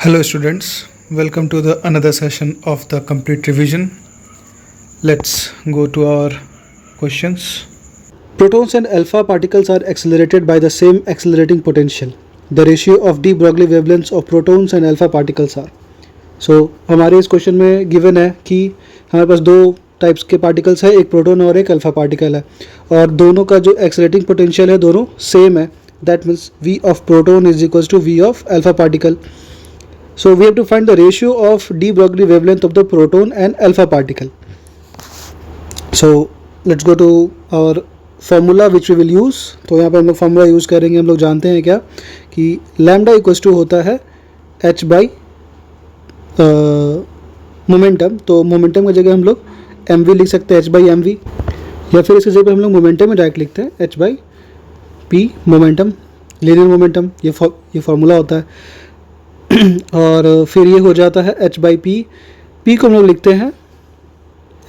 Hello students, welcome to the another session of the complete revision. Let's go to our questions. Protons and alpha particles are accelerated by the same accelerating potential. The ratio of de Broglie wavelengths of protons and alpha particles are. So हमारे इस question में given है कि हमारे पास दो types के particles है, एक प्रोटॉन और एक अल्फा पार्टिकल है, और दोनों का जो एक्सेलरेटिंग पोटेंशियल है दोनों सेम है. That means v of proton is equals to v of alpha particle. So we have to find the ratio of de Broglie wavelength of the proton and alpha particle. So let's go to our formula which we will use. तो यहाँ पे हम लोग formula use करेंगे. हम लोग जानते हैं क्या कि लैम्डा इक्वल्स टू होता है h बाई मोमेंटम. तो मोमेंटम की जगह हम लोग mv लिख सकते हैं, h बाई mv, या फिर इसकी जगह हम लोग मोमेंटम में डायरेक्ट लिखते हैं h by p momentum, linear momentum. ये फार्मूला होता है. और फिर ये हो जाता है h बाई पी. पी को हम लोग लिखते हैं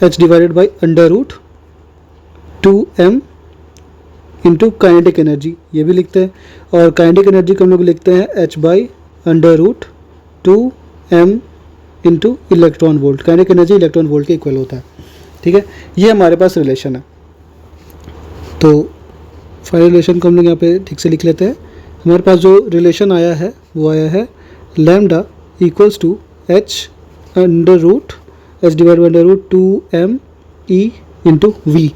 h divided by under root 2m into kinetic energy, ये भी लिखते हैं. और काइनेटिक एनर्जी को हम लोग लिखते हैं h by under root 2m into electron volt. Kinetic energy electron volt के इक्वल होता है. ठीक है, ये हमारे पास रिलेशन है. तो फाइनल रिलेशन को हम लोग यहाँ पे ठीक से लिख लेते हैं. हमारे पास जो रिलेशन आया है वो आया है lambda equals to h under root h divide by under root 2m e into V.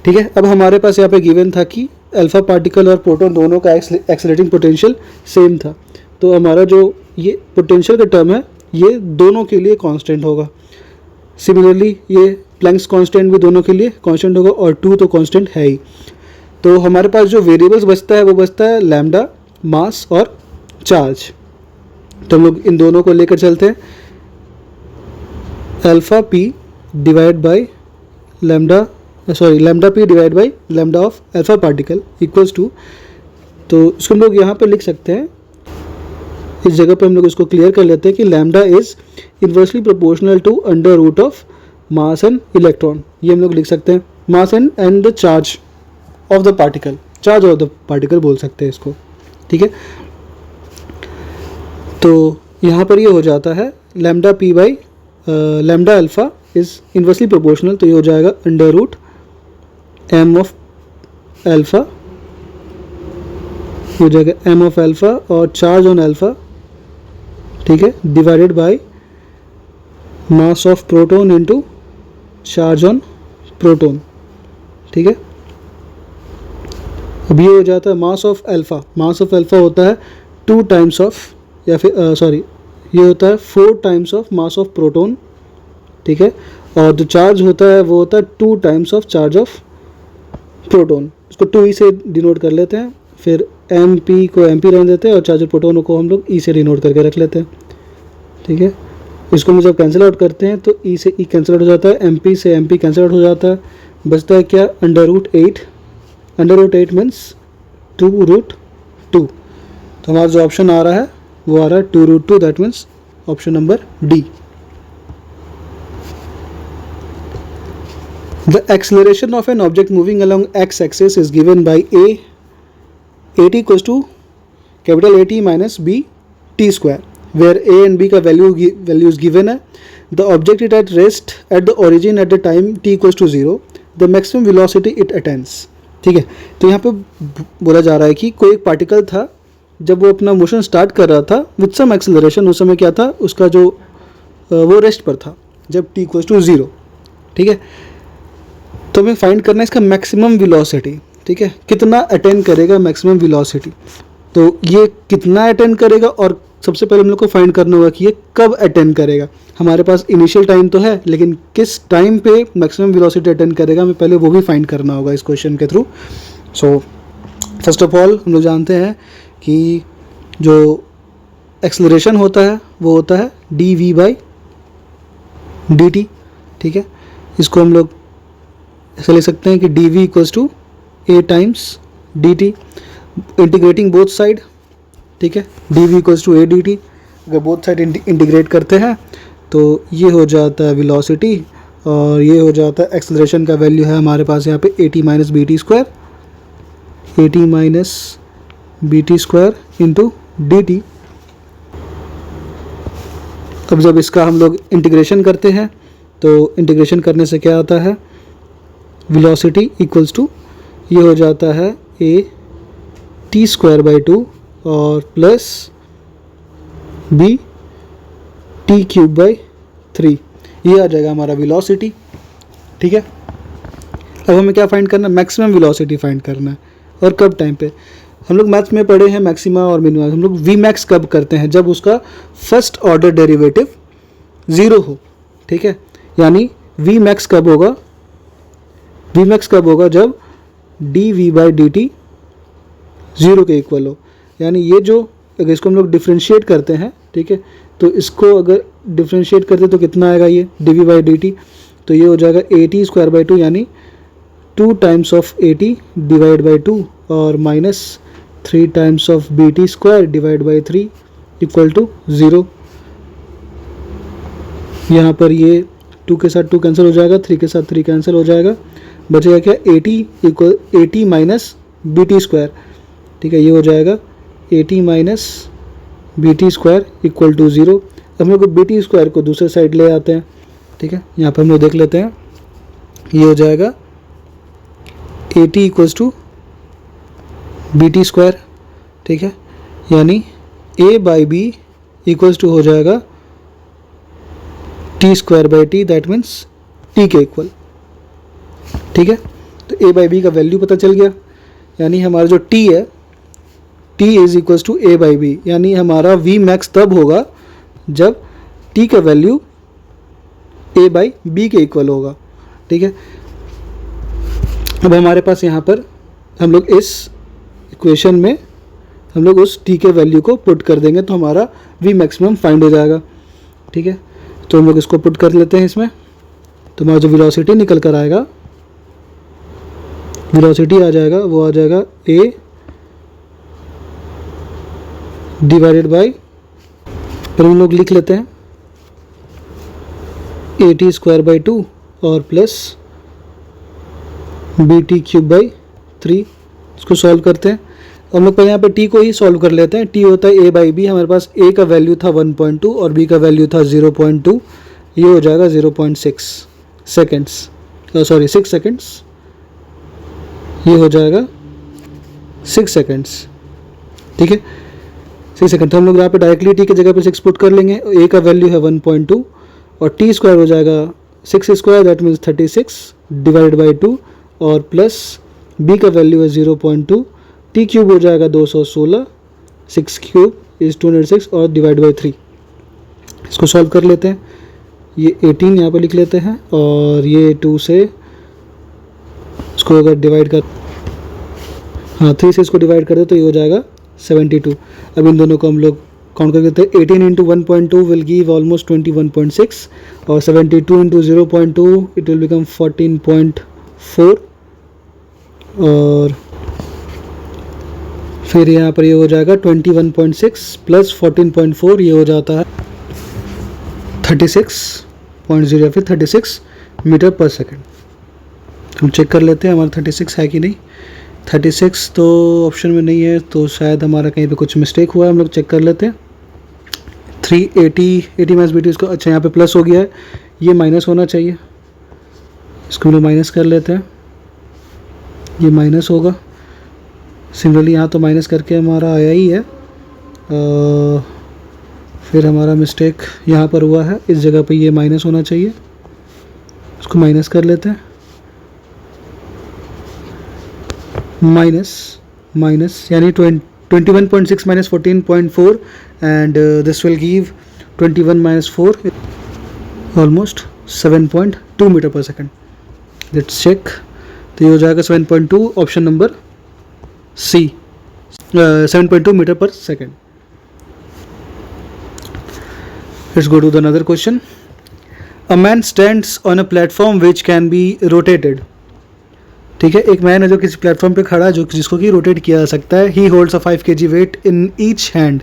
ठीक है, अब हमारे पास यहाँ पे गिवन था कि अल्फा पार्टिकल और प्रोटॉन दोनों का एक्सेलरेटिंग पोटेंशियल सेम था. तो हमारा जो ये पोटेंशियल का टर्म है ये दोनों के लिए कांस्टेंट होगा. सिमिलरली ये प्लैंक्स कांस्टेंट भी दोनों के लिए कांस्टेंट होगा, और 2 तो कांस्टेंट है ही. तो हमारे पास जो वेरिएबल्स बचता है वो बचता है लैम्डा, मास और चार्ज. तो हम लोग इन दोनों को लेकर चलते हैं. Alpha P divide by lambda lambda P divide by lambda of alpha particle equals to, तो इसको हम लोग यहाँ पर लिख सकते हैं. इस जगह पे हम लोग इसको क्लियर कर लेते हैं कि lambda is inversely proportional to under root of mass and electron. ये हम लोग लिख सकते हैं mass and the charge of the particle. Charge of the particle बोल सकते हैं इसको. ठीक है, तो यहाँ पर ये हो जाता है lambda P by lambda alpha is inversely proportional. तो ये हो जाएगा under root M of alpha, हो जाएगा एम ऑफ अल्फ़ा और चार्ज ऑन अल्फ़ा. ठीक है, divided by mass of proton into charge on proton. ठीक है, अब ये हो जाता है mass of alpha. Mass of alpha होता है 2 टाइम्स ऑफ, या फिर ये होता है 4 times of mass of proton. ठीक है, और जो चार्ज होता है वो होता है 2 times of charge of proton. इसको 2e से डिनोट कर लेते हैं. फिर एम पी को एम पी रहने देते हैं और चार्ज ऑफ प्रोटोन को हम लोग ई से डिनोट करके रख लेते हैं. ठीक है, इसको हम जब कैंसिल आउट करते हैं तो ई से ई कैंसिल आउट हो जाता है, एम पी से एम पी कैंसिल आउट हो जाता है. बचता है क्या, under root 8. Under root 8 means 2 root 2. तो हमारा जो ऑप्शन आ रहा है वो आ रहा है 2 root 2. That means option number D. The acceleration of an object moving along x-axis is given by at equals to capital AT minus b t square, where a and b का values given है. The object is at rest at the origin at the time t equals to 0. The maximum velocity it attains. ठीक है, तो यहाँ पे बोला जा रहा है कि कोई एक पार्टिकल था, जब वो अपना मोशन स्टार्ट कर रहा था विथ सम एक्सेलरेशन, उस समय क्या था, उसका जो वो रेस्ट पर था जब t इक्वल्स टू 0. ठीक है, तो हमें फाइंड करना है इसका मैक्सिमम वेलोसिटी. ठीक है, कितना अटेन करेगा मैक्सिमम वेलोसिटी. तो ये कितना अटेन करेगा, और सबसे पहले हम लोग को फाइंड करना होगा कि ये कब अटेन करेगा. हमारे पास इनिशियल टाइम तो है, लेकिन किस टाइम पे मैक्सिमम वेलोसिटी अटेन करेगा हमें पहले वो भी फाइंड करना होगा इस क्वेश्चन के through. So first of all हम लोग जानते हैं कि जो एक्सेलरेशन होता है वो होता है D V by D T. ठीक है, इसको हम लोग ऐसा लिख सकते हैं कि D V equals to A times D T, integrating both side. ठीक है, D V equals to A D T. अगर बोथ साइड इंटीग्रेट करते हैं तो ये हो जाता है वेलोसिटी, और ये हो जाता है एक्सेलरेशन का वैल्यू है हमारे पास यहाँ पे AT minus B T square, AT minus B T square into D T. अब जब इसका हम लोग इंटीग्रेशन करते हैं तो इंटीग्रेशन करने से क्या आता है, वेलोसिटी इक्वल्स टू ये हो जाता है a t स्क्वायर बाई 2 और plus b t cube by 3, ये आ जाएगा हमारा वेलोसिटी। ठीक है, अब हमें क्या फाइंड करना है, मैक्सिमम वेलोसिटी फाइंड करना है। और कब टाइम पे, हम लोग मैथ्स में पढ़े हैं मैक्सिमा और मिनिमा, हम लोग वी मैक्स कब करते हैं, जब उसका फर्स्ट ऑर्डर डेरिवेटिव 0 हो। ठीक है, यानी वी मैक्स कब होगा, वी मैक्स कब होगा, जब D V by D T 0 के इक्वल हो। यानी ये जो, अगर इसको हम लोग डिफ्रेंशिएट करते हैं, ठीक है, तो इसको अगर डिफ्रेंशिएट करते तो कितना आएगा, ये D V by D T, तो ये हो जाएगा ए टी स्क्वायर बाई 2, यानी 2 times of A T divide by 2 और minus 3 times of B T square divide by 3 equal to 0। यहाँ पर ये 2 के साथ 2 कैंसिल हो जाएगा, 3 के साथ 3 कैंसिल हो जाएगा, बचेगा क्या, A T equal A T minus B T square. ठीक है, ये हो जाएगा A T minus B T square equal to 0। अब हम लोग बी टी स्क्वायर को दूसरे साइड ले आते हैं। ठीक है, यहाँ पर हम लोग देख लेते हैं, ये हो जाएगा A T equals to B T square. ठीक है, यानी A by B equals to हो जाएगा T square by T, that means T के इक्वल। ठीक है, तो ए बाई बी का वैल्यू पता चल गया, यानी हमारा जो टी है, T is equals to A by B, यानी हमारा वी मैक्स तब होगा जब टी का वैल्यू ए बाई बी के इक्वल होगा। ठीक है, अब हमारे पास यहाँ पर हम लोग इस इक्वेशन में हम लोग उस टी के वैल्यू को पुट कर देंगे तो हमारा वी मैक्सिमम फाइंड हो जाएगा। ठीक है, तो हम लोग इसको पुट कर लेते हैं इसमें, तो हमारा जो वेलोसिटी निकल कर आएगा, वेलोसिटी आ जाएगा, वो आ जाएगा ए डिवाइडेड बाई, फिर हम लोग लिख लेते हैं ए टी स्क्वायर बाई 2 और plus B T cube by 3। इसको सॉल्व करते हैं, हम लोग यहाँ पे टी को ही सॉल्व कर लेते हैं। टी होता है ए बाई बी, हमारे पास ए का वैल्यू था 1.2 और बी का वैल्यू था 0.2, ये हो जाएगा 0.6 सेकेंड्स, सॉरी 6 सेकेंड्स, ये हो जाएगा 6 सेकेंड्स। ठीक है, 6 सेकेंड, तो हम लोग यहाँ पे डायरेक्टली टी की जगह पे 6 पुट कर लेंगे। ए का वैल्यू है 1.2 और टी स्क्वायर हो जाएगा 6 square, that means 36 divide by 2 और प्लस बी का वैल्यू है 0.2, टी क्यूब हो जाएगा 216, 6 क्यूब इज 206 और डिवाइड बाई 3। इसको सॉल्व कर लेते हैं, ये 18 यहाँ पे लिख लेते हैं और ये 2 से इसको अगर डिवाइड कर, हाँ 3 से इसको डिवाइड कर दे तो ये हो जाएगा 72। अब इन दोनों को हम लोग काउंट कर देते हैं, 18 इंटू 1.2 विल गिव ऑलमोस्ट 21.6 और 72 इंटू 0.2 इट विल बिकम 14.4 और फिर यहाँ पर ये हो जाएगा 21.6 प्लस 14.4, ये हो जाता है 36.0 या फिर 36 मीटर पर सेकेंड। हम चेक कर लेते हैं हमारा 36 है कि नहीं। 36 तो ऑप्शन में नहीं है, तो शायद हमारा कहीं पे कुछ मिस्टेक हुआ है, हम लोग चेक कर लेते हैं। 380 माइनस बी टी, इसको अच्छा यहाँ पे प्लस हो गया है, ये माइनस होना चाहिए, इसको हम लोग माइनस कर लेते हैं, ये माइनस होगा। सिमिलरली यहाँ तो माइनस करके हमारा आया ही है, फिर हमारा मिस्टेक यहाँ पर हुआ है, इस जगह पे ये माइनस होना चाहिए, इसको माइनस कर लेते हैं, माइनस यानी 21.6 minus 14.4 and this will give 21 minus 4 almost 7.2 metre per second. Let's check, तो ये हो जाएगा 7.2, option number C, 7.2 metre per second. Let's go to the another question. A man stands on a platform which can be rotated. ठीक है, एक man है जो किसी प्लेटफॉर्म पे खड़ा है जो जिसको कि रोटेट किया जा सकता है। He holds a 5 kg weight in each hand.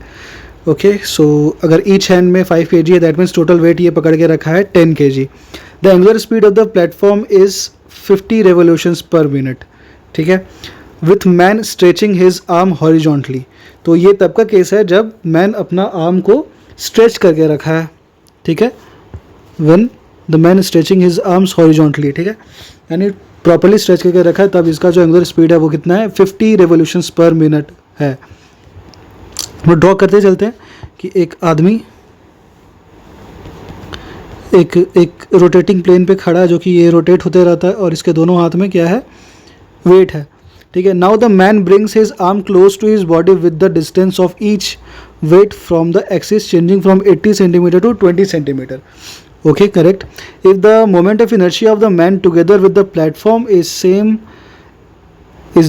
Okay, so अगर ईच हैंड में 5 kg है, दैट मीन्स टोटल वेट ये पकड़ के रखा है 10 kg। The angular speed of the platform is 50 revolutions पर मिनट। ठीक है, with man stretching his arm horizontally. तो ये तब का केस है जब मैन अपना आर्म को स्ट्रेच करके रखा है। ठीक है, when the man stretching his arms horizontally, ठीक है, यानी प्रॉपरली स्ट्रेच करके रखा है, तब इसका जो एंगुलर स्पीड है वो कितना है, 50 रेवोल्यूशंस पर मिनट है। वो ड्रॉ करते चलते हैं कि एक आदमी एक रोटेटिंग प्लेन पे खड़ा है, जो कि ये रोटेट होते रहता है, और इसके दोनों हाथ में क्या है, वेट है, ठीक है। Now the man brings his arm close to his body with the distance of each weight from the axis changing from 80 centimetre to 20 centimetre. Okay, correct. If the moment of inertia of the man together with the platform is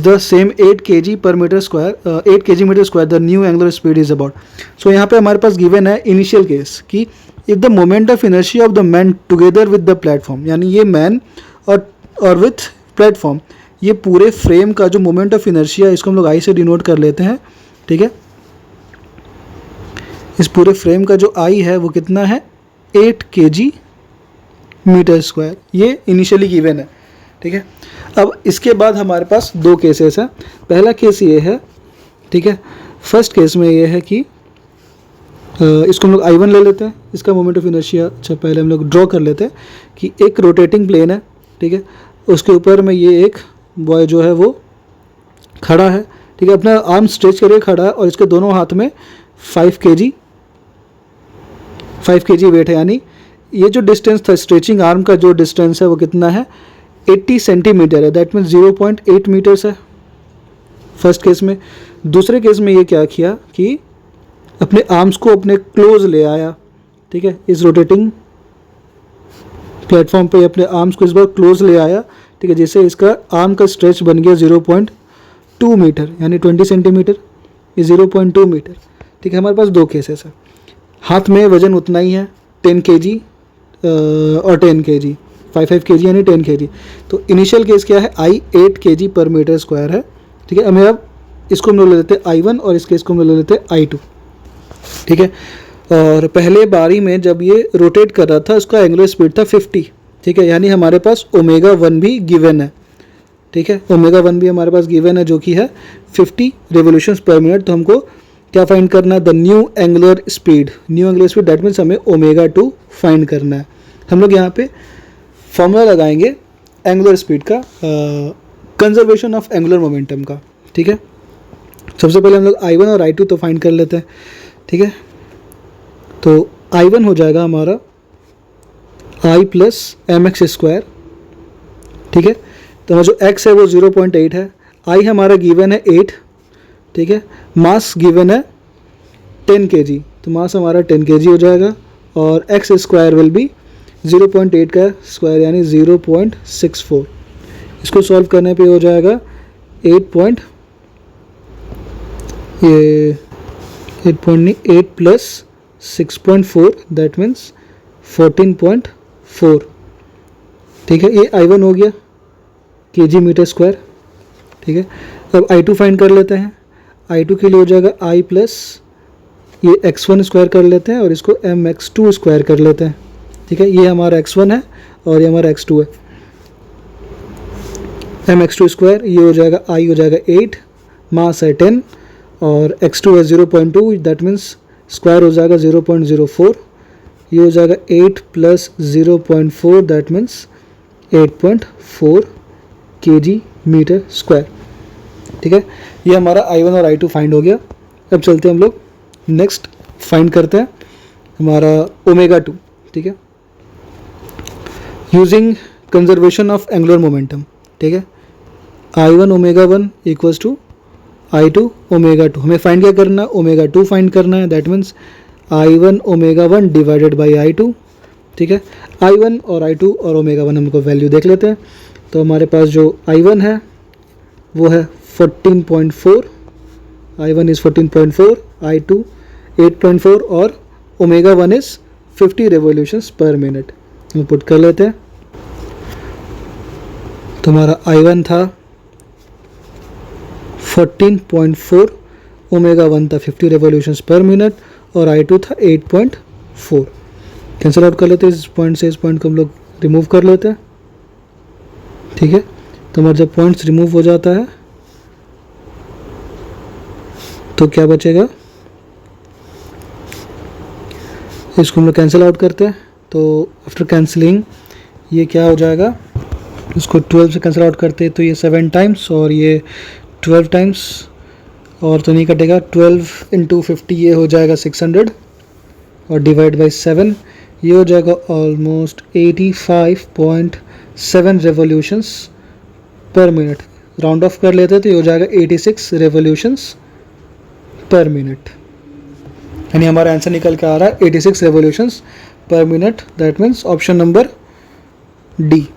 the same 8 kg per meter square, 8 kg meter square, the new angular speed is about. So यहाँ पे हमारे पास given है initial case कि if the moment of inertia of the man together with the platform, यानी ये man और with platform, ये पूरे frame का जो moment of inertia, इसको हम लोग I से denote कर लेते हैं, ठीक है। इस पूरे frame का जो I है वो कितना है, 8 kg मीटर स्क्वायर, ये इनिशियली गिवन है, ठीक है। अब इसके बाद हमारे पास दो केसेस हैं। पहला केस ये है, ठीक है, फर्स्ट केस में ये है कि इसको हम लोग I1 ले लेते हैं, इसका मोमेंट ऑफ इनर्शिया, अच्छा पहले हम लोग ड्रॉ कर लेते हैं कि एक रोटेटिंग प्लेन है, ठीक है, उसके ऊपर में ये एक बॉय जो है वो खड़ा है, ठीक है, अपना आर्म स्ट्रेच करके खड़ा है, और इसके दोनों हाथ में 5 kg वेट है, यानी ये जो डिस्टेंस था स्ट्रेचिंग आर्म का, जो डिस्टेंस है वो कितना है, 80 सेंटीमीटर है, दैट मीन्स 0.8 मीटर्स है फर्स्ट केस में। दूसरे केस में ये क्या किया कि अपने आर्म्स को अपने क्लोज ले आया, ठीक है, इस रोटेटिंग प्लेटफॉर्म पे अपने आर्म्स को इस बार क्लोज ले आया, ठीक है, जिससे इसका आर्म का स्ट्रेच बन गया 0.2 मीटर, यानी 20 सेंटीमीटर, ये 0.2 मीटर, ठीक है। हमारे पास दो केसेस है, हाथ में वजन उतना ही है 10 kg और 10 kg, 5 kg यानी 10 kg। तो इनिशियल केस क्या है, I 8 kg पर मीटर स्क्वायर है, ठीक है। हमें अब इसको हम लोग ले लेते हैं I1 और इस केस को हम लोग ले लेते हैं I2, ठीक है। और पहले बारी में जब ये रोटेट कर रहा था, उसका एंगुलर स्पीड था 50, ठीक है, यानी हमारे पास ω1 भी गिवन है, ठीक है, ω1 भी हमारे पास गिवन है, जो कि है 50 रेवोल्यूशंस पर मिनट। तो हमको क्या फाइंड करना है, the new angular speed, that means हमें ω2 फाइंड करना है। हम लोग यहाँ पे फॉर्मूला लगाएंगे एंगुलर स्पीड का, कंजर्वेशन ऑफ एंगुलर मोमेंटम का, ठीक है। सबसे पहले हम लोग I1 और I2 तो फाइंड कर लेते हैं, ठीक है। तो I1 हो जाएगा हमारा I प्लस mx स्क्वायर, ठीक है। तो हमारा जो x है वो 0.8 है, I हमारा गिवन है 8, ठीक है, मास गिवन है 10 kg, तो मास हमारा 10 kg हो जाएगा, और x स्क्वायर विल बी 0.8 का स्क्वायर यानी 0.64। इसको सॉल्व करने पे हो जाएगा 8 प्लस 6.4, दैट मीन्स 14.4, ठीक है। ये I1 हो गया kg मीटर स्क्वायर, ठीक है। अब I2 फाइंड कर लेते हैं। I2 के लिए हो जाएगा I प्लस ये x1 स्क्वायर कर लेते हैं, और इसको mx2 स्क्वायर कर लेते हैं, ठीक है। ये हमारा x1 है और ये हमारा x2 है, mx2 स्क्वायर, ये हो जाएगा I हो जाएगा 8, मास है 10, और x2 है 0.2, दैट मीन्स स्क्वायर हो जाएगा 0.04, ये हो जाएगा 8 plus 0.4, that means 8.4 kg metre square, ठीक है। ये हमारा I1 और I2 फाइंड हो गया। अब चलते हैं हम लोग नेक्स्ट फाइंड करते हैं हमारा ω2, ठीक है, using conservation of angular momentum, ठीक है। I1 ω1 इक्वल्स टू I2 ω2, हमें फाइंड क्या करना है, ω2 फाइंड करना है, that means I1 ω1 divided by I2, ठीक है। I1 और I2 और ω1 हमको वैल्यू देख लेते हैं। तो हमारे पास जो I1 है वो है 14.4, I1 इज़ 14.4, I2 8.4 और ω1 इज़ 50 रेवोल्यूशंस पर मिनट। हम पुट कर लेते हैं। तो हमारा I1 था 14.4, ω1 था 50 रेवोल्यूशंस पर मिनट, और I2 था 8.4। कैंसिल आउट कर लेते हैं, इस पॉइंट से इस पॉइंट को हम लोग रिमूव कर लेते हैं, ठीक है। तो हमारा जब पॉइंट्स रिमूव हो जाता है तो क्या बचेगा, इसको हम लोग कैंसिल आउट करते हैं, तो आफ्टर कैंसिलिंग ये क्या हो जाएगा, इसको 12 से कैंसिल आउट करते हैं तो ये 7 टाइम्स और ये 12 टाइम्स, और तो नहीं कटेगा, 12 इंटू 50 ये हो जाएगा 600 और डिवाइड बाई 7 ये हो जाएगा ऑलमोस्ट 85.7 रेवोल्यूशंस पर मिनट। राउंड ऑफ कर लेते हैं तो ये हो जाएगा 86 रेवोल्यूशंस पर मिनट, यानी हमारा आंसर निकल के आ रहा है 86 रेवोल्यूशंस पर minute. That means option number D,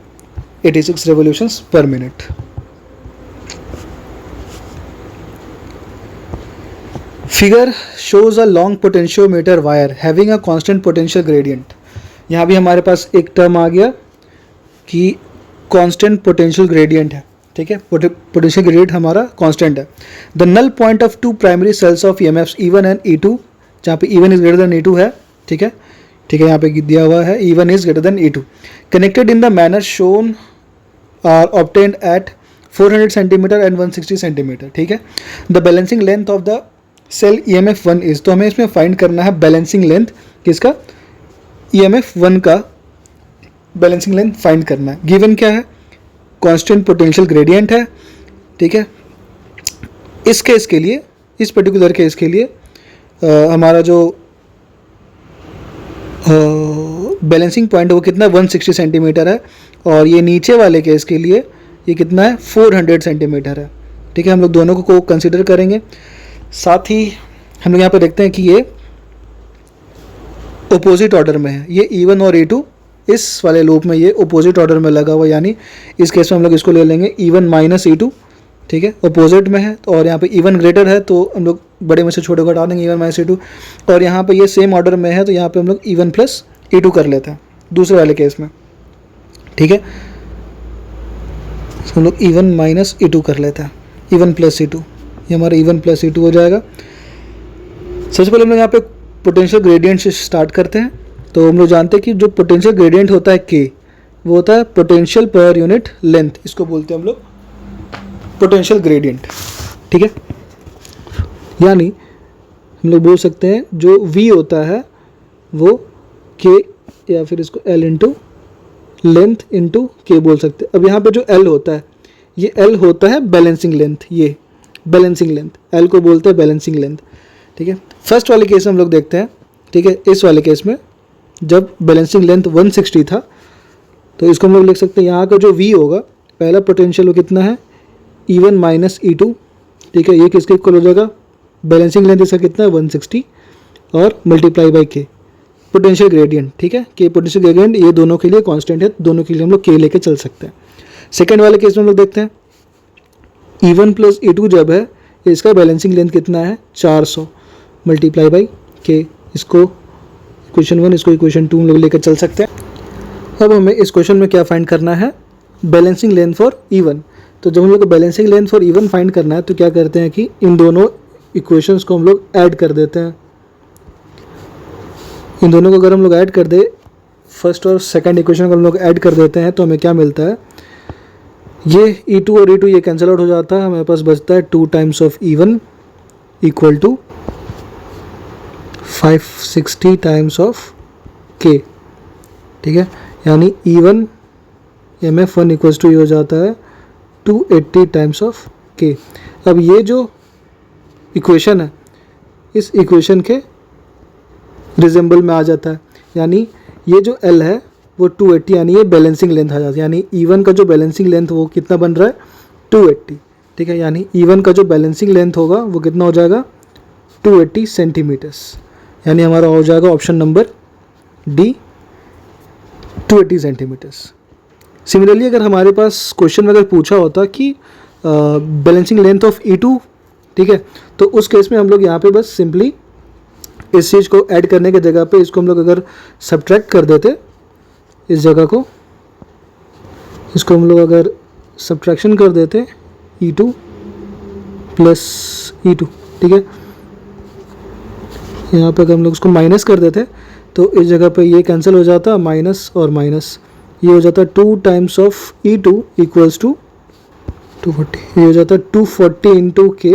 86 revolutions per minute. Figure shows a long potentiometer wire having a constant potential gradient. यहाँ भी हमारे पास एक टर्म आ गया कि constant potential gradient है, ठीक है, potential gradient हमारा constant है. The null point of two primary cells of EMFs E1 and E2, जहाँ पे E1 is greater than E2 है, ठीक है, यहाँ पे दिया हुआ है E1 is greater than E2, connected in the manner shown are obtained at 400 cm and 160 cm, ठीक है. The balancing length of the cell EMF1 is, तो हमें इसमें फाइंड करना है बैलेंसिंग लेंथ किसका, EMF1 का बैलेंसिंग लेंथ फाइंड करना है. गिवन क्या है, कांस्टेंट पोटेंशियल ग्रेडियंट है, ठीक है. इस केस के लिए, इस पर्टिकुलर केस के लिए हमारा जो बैलेंसिंग पॉइंट वो कितना 160 सेंटीमीटर है, और ये नीचे वाले केस के लिए ये कितना है 400 सेंटीमीटर है, ठीक है. हम लोग दोनों को कंसीडर करेंगे. साथ ही हम लोग यहाँ पे देखते हैं कि ये अपोजिट ऑर्डर में है, ये E1 और E2 इस वाले लूप में ये अपोजिट ऑर्डर में लगा हुआ, यानी इस केस में हम लोग इसको ले लेंगे E1 माइनस E2, ठीक है, अपोजिट में है. और यहाँ पे E1 ग्रेटर है तो हम लोग बड़े में से छोटे को हटा देंगे, E1 माइनस E2. और यहाँ पे ये सेम ऑर्डर में है तो यहाँ पे हम लोग E1 प्लस E2 कर लेते हैं दूसरे वाले केस में, ठीक है. हम लोग E1 माइनस E2 कर लेते हैं, E1 प्लस E2, ये हमारा E1 प्लस E2 हो जाएगा. सबसे पहले हम लोग यहाँ पे पोटेंशियल ग्रेडियंट से स्टार्ट करते हैं. तो हम लोग जानते हैं कि जो पोटेंशियल ग्रेडियंट होता है K, वो होता है पोटेंशियल पर यूनिट लेंथ, इसको बोलते हैं हम लोग पोटेंशियल ग्रेडियंट, ठीक है. यानी हम लोग बोल सकते हैं जो V होता है वो K, या फिर इसको L into length into K बोल सकते हैं. अब यहाँ पे जो L होता है, ये L होता है बैलेंसिंग लेंथ, ये बैलेंसिंग लेंथ L को बोलते हैं बैलेंसिंग लेंथ, ठीक है. फर्स्ट वाले केस हम लोग देखते हैं, ठीक है. इस वाले केस में जब बैलेंसिंग लेंथ 160 था तो इसको हम लोग लिख सकते हैं, यहाँ का जो V होगा, पहला पोटेंशियल वो कितना है E1 माइनस E2, ठीक है. ये किसके इक्वल हो जाएगा, बैलेंसिंग लेंथ इसका कितना है 160 और multiply by K potential gradient, ठीक है. K पोटेंशियल ग्रेडियंट ये दोनों के लिए कांस्टेंट है, दोनों के लिए हम लोग K लेके चल सकते हैं. सेकेंड वाले केस में हम लोग देखते हैं E1 प्लस E2 जब है, इसका बैलेंसिंग लेंथ कितना है 400 मल्टीप्लाई बाई K. इसको इक्वेशन 1, इसको इक्वेशन 2 हम लोग लेकर चल सकते हैं. अब हमें इस क्वेश्चन में क्या फाइंड करना है, बैलेंसिंग लेंथ फॉर E1. तो जब हम लोग को balancing length for E1 find करना है तो क्या करते हैं कि इन दोनों इक्वेशंस को हम लोग ऐड कर देते हैं. इन दोनों को अगर हम लोग ऐड कर दे, फर्स्ट और सेकंड इक्वेशन को हम लोग ऐड कर देते हैं तो हमें क्या मिलता है, ये E2 और E2 ये कैंसिल आउट हो जाता है, हमारे पास बचता है 2 times of E1 equal to 560 times of K, ठीक है. यानी E1 MF1 इक्वल्स टू ये हो जाता है 280 टाइम्स ऑफ K. अब ये जो इक्वेशन है, इस इक्वेशन के रिजेंबल में आ जाता है, यानी ये जो L है वो 280, यानी ये बैलेंसिंग लेंथ आ जाती है. यानी E1 का जो बैलेंसिंग लेंथ वो कितना बन रहा है 280, ठीक है. यानी E1 का जो बैलेंसिंग लेंथ होगा वो कितना हो जाएगा 280 सेंटीमीटर्स, यानी हमारा हो जाएगा option number D 280 centimetres. Similarly अगर हमारे पास क्वेश्चन में अगर पूछा होता कि बैलेंसिंग लेंथ ऑफ E2, ठीक है, तो उस केस में हम लोग यहाँ पे बस सिंपली इस चीज़ को ऐड करने की जगह पे इसको हम लोग अगर सब्ट्रैक्ट कर देते, इस जगह को, इसको हम लोग अगर सब्ट्रैक्शन कर देते E2 प्लस E2, ठीक है. यहाँ पे अगर हम लोग उसको माइनस कर देते तो इस जगह पे ये कैंसिल हो जाता, माइनस और माइनस, ये हो जाता 2 times of E2 equals to 240, ये हो जाता 240 इंटू K,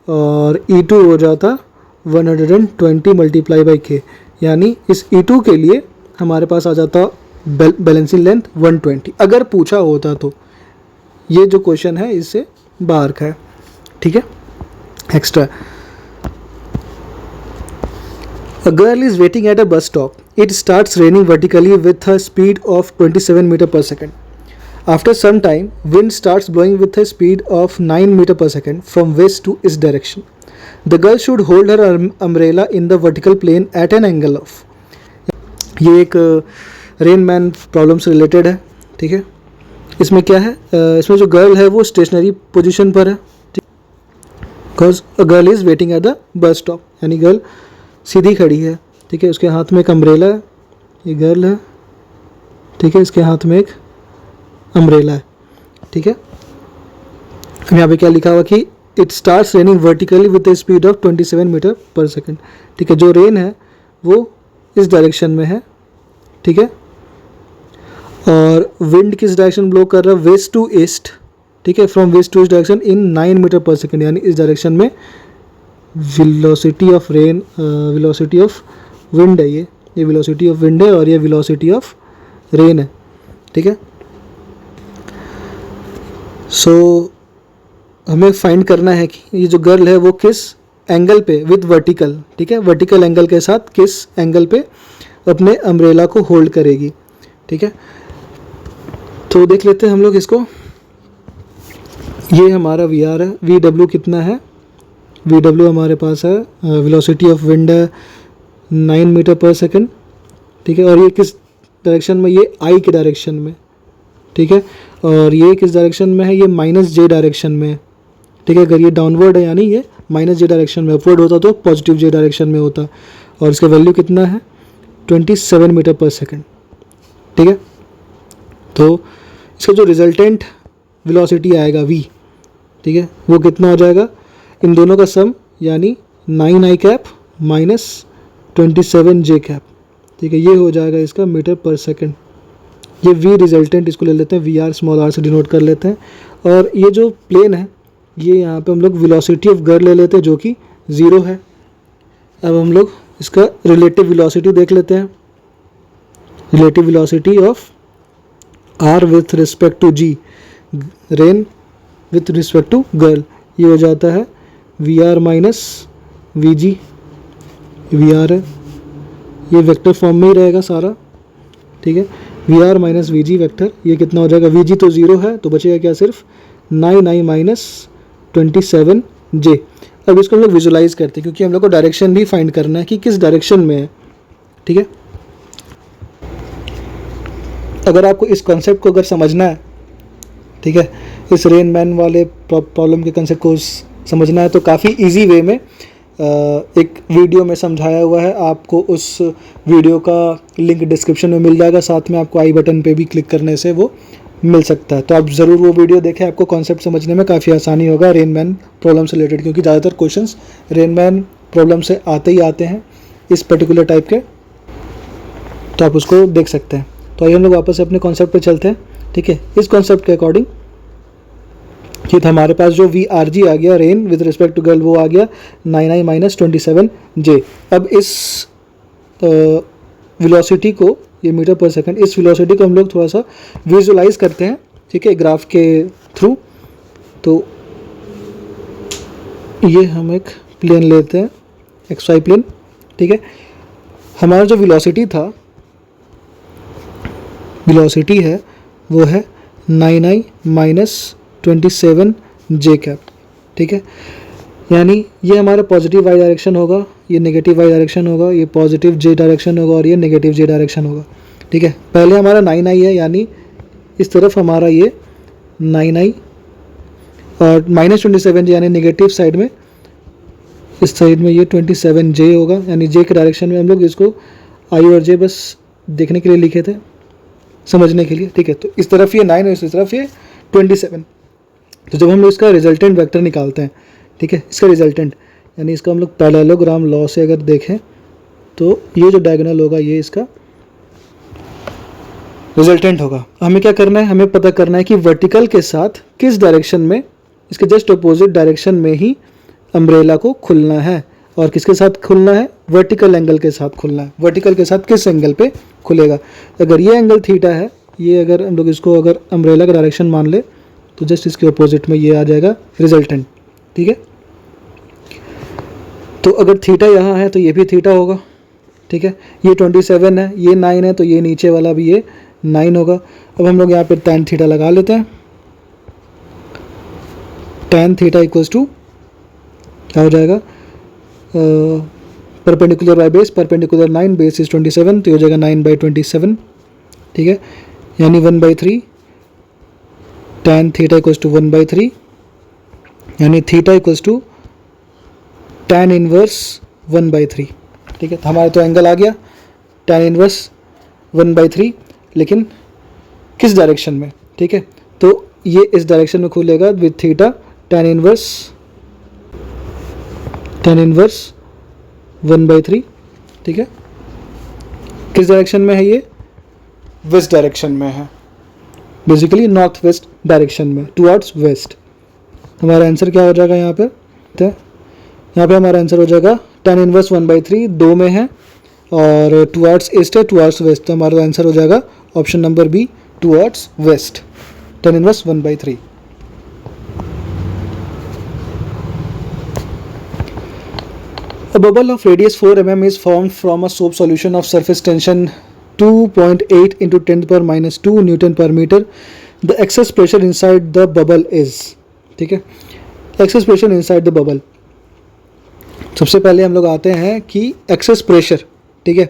और E2 हो जाता 120 मल्टीप्लाई बाई K. यानी इस E2 के लिए हमारे पास आ जाता बैलेंसिंग लेंथ 120, अगर पूछा होता तो। ये जो क्वेश्चन है इससे बाहर का है, ठीक है। Extra, A girl is waiting at a bus stop. It starts raining vertically with a speed of 27 meter per second. After some time, wind starts blowing with a speed of 9 meter per second from west to east direction. The girl should hold her umbrella in the vertical plane at an angle of. ये एक rain man problem से related है, ठीक है। इसमें क्या है, इसमें जो गर्ल है वो स्टेशनरी पोजीशन पर है, because a girl is waiting at the bus stop, यानी गर्ल सीधी खड़ी है, ठीक है। उसके हाथ में एक अम्ब्रेला है, ये गर्ल है, ठीक है। इसके हाथ में एक अम्ब्रेला है, ठीक है। अब यहाँ पे क्या लिखा हुआ कि it starts raining vertically with the speed of 27 metre per second, ठीक है। जो रेन है वो इस डायरेक्शन में है, ठीक है। और विंड किस डायरेक्शन ब्लो कर रहा है, वेस्ट टू ईस्ट, ठीक है। From west to east direction in 9 metre per second, यानी इस डायरेक्शन में velocity of rain, velocity of wind है, ये वेलोसिटी ऑफ विंड है और ये वेलोसिटी ऑफ रेन है, ठीक है। सो हमें फाइंड करना है कि ये जो गर्ल है वो किस एंगल पे विद वर्टिकल, ठीक है, वर्टिकल एंगल के साथ किस एंगल पे अपने अम्ब्रेला को होल्ड करेगी, ठीक है। तो देख लेते हैं हम लोग इसको। ये हमारा वी आर है, वी डब्ल्यू कितना है, वी डब्ल्यू हमारे पास है, वेलोसिटी ऑफ विंड है 9 मीटर पर सेकेंड, ठीक है। और ये किस डायरेक्शन में, ये आई के डायरेक्शन में, ठीक है। और ये किस डायरेक्शन में है, ये माइनस जे डायरेक्शन में है, ठीक है। अगर ये डाउनवर्ड है यानी ये माइनस जे डायरेक्शन में, अपवर्ड होता तो पॉजिटिव जे डायरेक्शन में होता। और इसका वैल्यू कितना है 27 मीटर पर सेकेंड, ठीक है। तो इसका जो रिजल्टेंट वेलोसिटी आएगा v, ठीक है, वो कितना हो जाएगा, इन दोनों का सम, यानी 9i cap minus 27j cap, ठीक है। ये हो जाएगा इसका मीटर पर सेकेंड। ये v रिजल्टेंट इसको ले लेते हैं, वी आर स्मॉल r से डिनोट कर लेते हैं। और ये जो प्लेन है, ये यहाँ पे हम लोग वेलोसिटी ऑफ गर्ल ले लेते हैं जो कि 0 है। अब हम लोग इसका रिलेटिव वेलोसिटी देख लेते हैं, relative velocity of r with respect to g, rain with respect to girl, ये हो जाता है V R minus V G. V R है, ये वेक्टर फॉर्म में ही रहेगा सारा, ठीक है। V R minus V G vector, ये कितना हो जाएगा, वी जी तो 0 है तो बचेगा क्या, सिर्फ 9i माइनस 27j। अब इसको हम लोग विजुलाइज करते हैं क्योंकि हम लोग को डायरेक्शन भी फाइंड करना है कि किस डायरेक्शन में है, ठीक है। अगर आपको इस कॉन्सेप्ट को अगर समझना है, ठीक है, इस रेन मैन वाले प्रॉब्लम के कंसेप्ट को समझना है तो काफ़ी इजी वे में एक वीडियो में समझाया हुआ है। आपको उस वीडियो का लिंक डिस्क्रिप्शन में मिल जाएगा, साथ में आपको आई बटन पे भी क्लिक करने से वो मिल सकता है। तो आप ज़रूर वो वीडियो देखें, आपको कॉन्सेप्ट समझने में काफ़ी आसानी होगा रेन मैन प्रॉब्लम से रिलेटेड, क्योंकि ज़्यादातर क्वेश्चंस रेन मैन प्रॉब्लम से आते ही आते हैं इस पर्टिकुलर टाइप के, तो आप उसको देख सकते हैं। तो आइए हम लोग वापस अपने कॉन्सेप्ट पे चलते हैं, ठीक है। इस कॉन्सेप्ट के अकॉर्डिंग कि हमारे पास जो वी आर जी आ गया rain with respect to girl, वो आ गया 9i माइनस 27j। अब इस वेलोसिटी को, ये मीटर पर सेकंड, इस वेलोसिटी को हम लोग थोड़ा सा विजुलाइज करते हैं, ठीक है, ग्राफ के थ्रू। तो ये हम एक प्लेन लेते हैं, XY प्लेन, ठीक है। हमारा जो वेलोसिटी था, वेलोसिटी है वो है 9i माइनस 27j कैप, ठीक है। यानी ये हमारा पॉजिटिव वाई डायरेक्शन होगा, ये नेगेटिव वाई डायरेक्शन होगा, ये पॉजिटिव जे डायरेक्शन होगा और ये नेगेटिव जे डायरेक्शन होगा, ठीक है। पहले हमारा 9i है, यानी इस तरफ हमारा ये 9i और माइनस 27j, यानी नेगेटिव साइड में, इस साइड में ये 27j होगा, यानी जे के डायरेक्शन में। हम लोग इसको i और j बस देखने के लिए लिखे थे, समझने के लिए, ठीक है। तो इस तरफ ये 9 और इस तरफ ये 27। तो जब हम लोग इसका रिजल्टेंट वेक्टर निकालते हैं, ठीक है, इसका रिजल्टेंट, यानी इसका हम लोग पैरेललोग्राम लॉ से अगर देखें तो ये जो डायगोनल होगा ये इसका रिजल्टेंट होगा। हमें क्या करना है, हमें पता करना है कि वर्टिकल के साथ किस डायरेक्शन में, इसके जस्ट अपोजिट डायरेक्शन में ही अम्ब्रेला को खुलना है। और किसके साथ खुलना है, वर्टिकल एंगल के साथ खुलना है। वर्टिकल के साथ किस एंगल पे खुलेगा? अगर ये एंगल थीटा है, ये अगर हम लोग इसको अगर अम्ब्रेला का डायरेक्शन मान ले तो जस्ट इसके अपोजिट में ये आ जाएगा रिजल्टेंट, ठीक है। तो अगर थीटा यहाँ है तो ये भी थीटा होगा, ठीक है। ये 27 है, ये 9 है, तो ये नीचे वाला भी ये 9 होगा। अब हम लोग यहाँ पे tan थीटा लगा लेते हैं। tan थीटा इक्वल्स टू क्या हो जाएगा? Perpendicular by base, perpendicular 9, base is 27, तो हो जाएगा 9/27, ठीक है, यानी 1/3। tan थीटा इक्वल्स टू 1/3, यानी theta equals to tan inverse 1/3, ठीक है। तो हमारा तो एंगल आ गया tan इनवर्स 1/3, लेकिन किस डायरेक्शन में, ठीक है। तो ये इस डायरेक्शन में खुलेगा विद थीटा tan इनवर्स 1/3, ठीक है। किस डायरेक्शन में है ये? वेस्ट डायरेक्शन में है, बेसिकली नॉर्थ वेस्ट डायरेक्शन में, टुवर्ड्स वेस्ट। हमारा आंसर क्या हो जाएगा यहाँ पे? यहाँ पे हमारा आंसर हो जाएगा tan इनवर्स 1/3, 2 में है और टुवर्ड्स ईस्ट है, टुवर्ड्स वेस्ट। तो हमारा आंसर हो जाएगा option number B, towards west, tan inverse 1/3। A bubble of radius 4 mm is formed from a soap solution of surface tension 2.8 into 10⁻²Newton per meter. The excess pressure inside the bubble is, ठीक है, excess pressure inside the bubble। सबसे पहले हम लोग आते हैं कि excess pressure, ठीक है,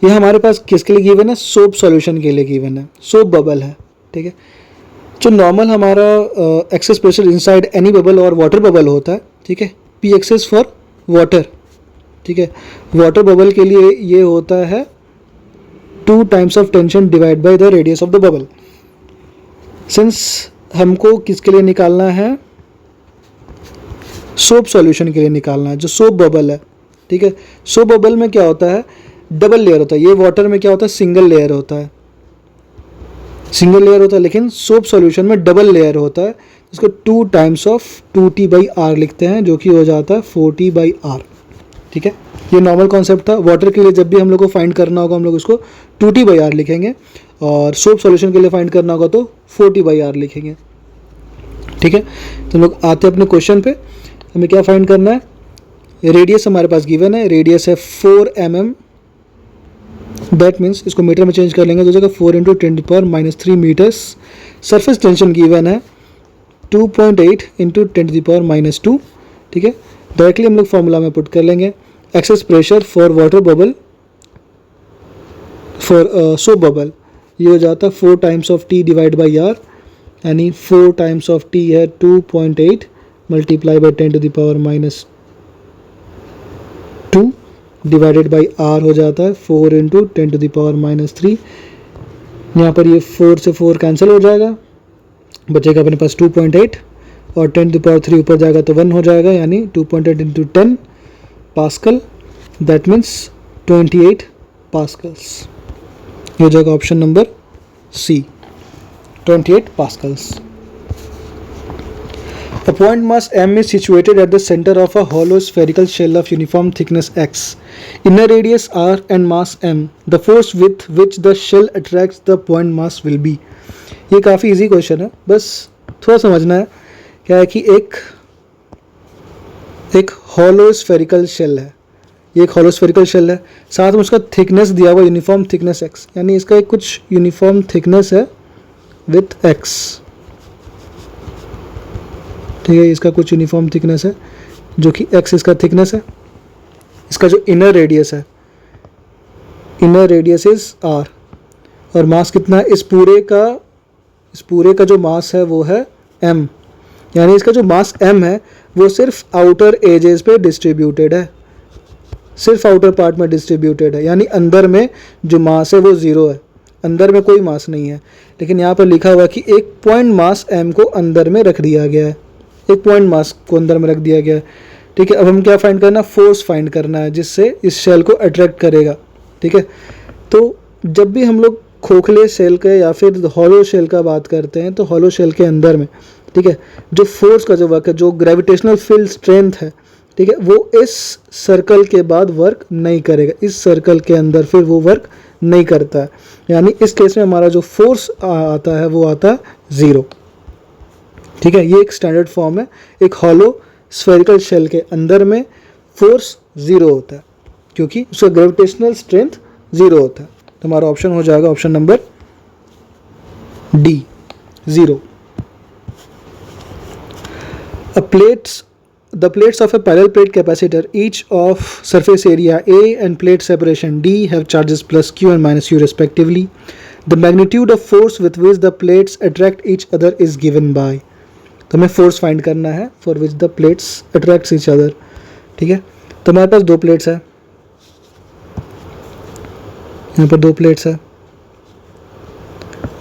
ये हमारे पास किसके लिए गिवन है? सोप सॉल्यूशन के लिए गिवन है, सोप बबल है, ठीक है। जो नॉर्मल हमारा excess pressure inside any bubble और वाटर बबल होता है, ठीक है, P excess फॉर वाटर, ठीक है। वाटर बबल के लिए ये होता है 2 times of tension divide by the radius of the bubble. Since हमको किसके लिए निकालना है? सोप सॉल्यूशन के लिए निकालना है, जो सोप बबल है, ठीक है। सोप बबल में क्या होता है? डबल लेयर होता है। ये वाटर में क्या होता है? सिंगल लेयर होता है, सिंगल लेयर होता है, लेकिन सोप सॉल्यूशन में डबल लेयर होता है, इसको 2 times ऑफ 2T/R लिखते हैं, जो कि हो जाता है 4T/R, ठीक है। ये नॉर्मल कॉन्सेप्ट था। वाटर के लिए जब भी हम लोग को फाइंड करना होगा हम लोग उसको 2T/R लिखेंगे, और सोप सॉल्यूशन के लिए फाइंड करना होगा तो 4T/R लिखेंगे, ठीक है। तो हम लोग आते हैं अपने क्वेश्चन पे। हमें क्या फाइंड करना है? रेडियस हमारे पास गिवन है, रेडियस है 4 mm, दैट मीन्स इसको मीटर में चेंज कर लेंगे तो हो जाएगा 4 × 10⁻³ मीटर्स। सरफेस टेंशन गिवन है 2.8 × 10⁻², ठीक है। डायरेक्टली हम लोग फॉर्मूला में पुट कर लेंगे। Excess pressure for water bubble, for soap bubble, ये हो जाता है 4 times of T divide by R, यानी 4 times ऑफ T है 2.8 multiply by 10⁻² divided by R हो जाता है 4 × 10⁻³ यहाँ पर ये 4 से 4 कैंसिल हो जाएगा, बचेगा अपने पास 2.8 और 10⁻³ ऊपर जाएगा तो 1 हो जाएगा, यानी 2.8 × 10 पास्कल, दैट मीन्स 28 पास्कल्स। ये हो जाएगा option number C, 28 pascals. A point mass m is situated at the center of a hollow spherical shell of uniform thickness x, inner radius r and mass m. The force with which the shell attracts the point mass will be. ये काफ़ी easy question है, बस थोड़ा समझना है। क्या है कि एक हॉलो स्फेरिकल शेल है, ये एक हॉलो स्फेरिकल शेल है, साथ में उसका थिकनेस दिया हुआ यूनिफॉर्म थिकनेस x, यानी इसका एक कुछ यूनिफॉर्म थिकनेस है विथ x, ठीक है। इसका कुछ यूनिफॉर्म थिकनेस है जो कि x इसका थिकनेस है। इसका जो इनर रेडियस है, इनर रेडियस इज r, और मास कितना है? इस पूरे का जो मास है वो है m, यानी इसका जो मास m है वो सिर्फ आउटर एजेस पे डिस्ट्रीब्यूटेड है, सिर्फ आउटर पार्ट में डिस्ट्रीब्यूटेड है, यानी अंदर में जो मास है वो 0 है, अंदर में कोई मास नहीं है। लेकिन यहाँ पर लिखा हुआ कि एक पॉइंट मास m को अंदर में रख दिया गया है, एक पॉइंट मास को अंदर में रख दिया गया है, ठीक है। अब हम क्या फाइंड करना? फोर्स फाइंड करना है जिससे इस शेल को अट्रैक्ट करेगा, ठीक है। तो जब भी हम लोग खोखले शेल के या फिर हॉलो शेल का बात करते हैं तो हॉलो शेल के अंदर में, ठीक है, जो फोर्स का जो वर्क है, जो ग्रेविटेशनल फील्ड स्ट्रेंथ है ठीक है, वो इस सर्कल के बाद वर्क नहीं करेगा, इस सर्कल के अंदर फिर वो वर्क नहीं करता है। यानी इस केस में हमारा जो फोर्स आता है वो आता है 0। ठीक है, ये एक स्टैंडर्ड फॉर्म है। एक हॉलो स्फेरिकल शेल के अंदर में फोर्स 0 होता है क्योंकि उसका ग्रेविटेशनल स्ट्रेंथ 0 होता है। तो हमारा ऑप्शन हो जाएगा option number D, 0। The plates of a parallel plate capacitor, each of surface area A and plate separation D, have charges plus Q and minus U respectively. The magnitude of force with which the plates attract each other is given by. तो हमें force find करना है for which the plates attracts each other। ठीक है, तो हमारे पास 2 plates है, यहाँ पर 2 प्लेट्स है,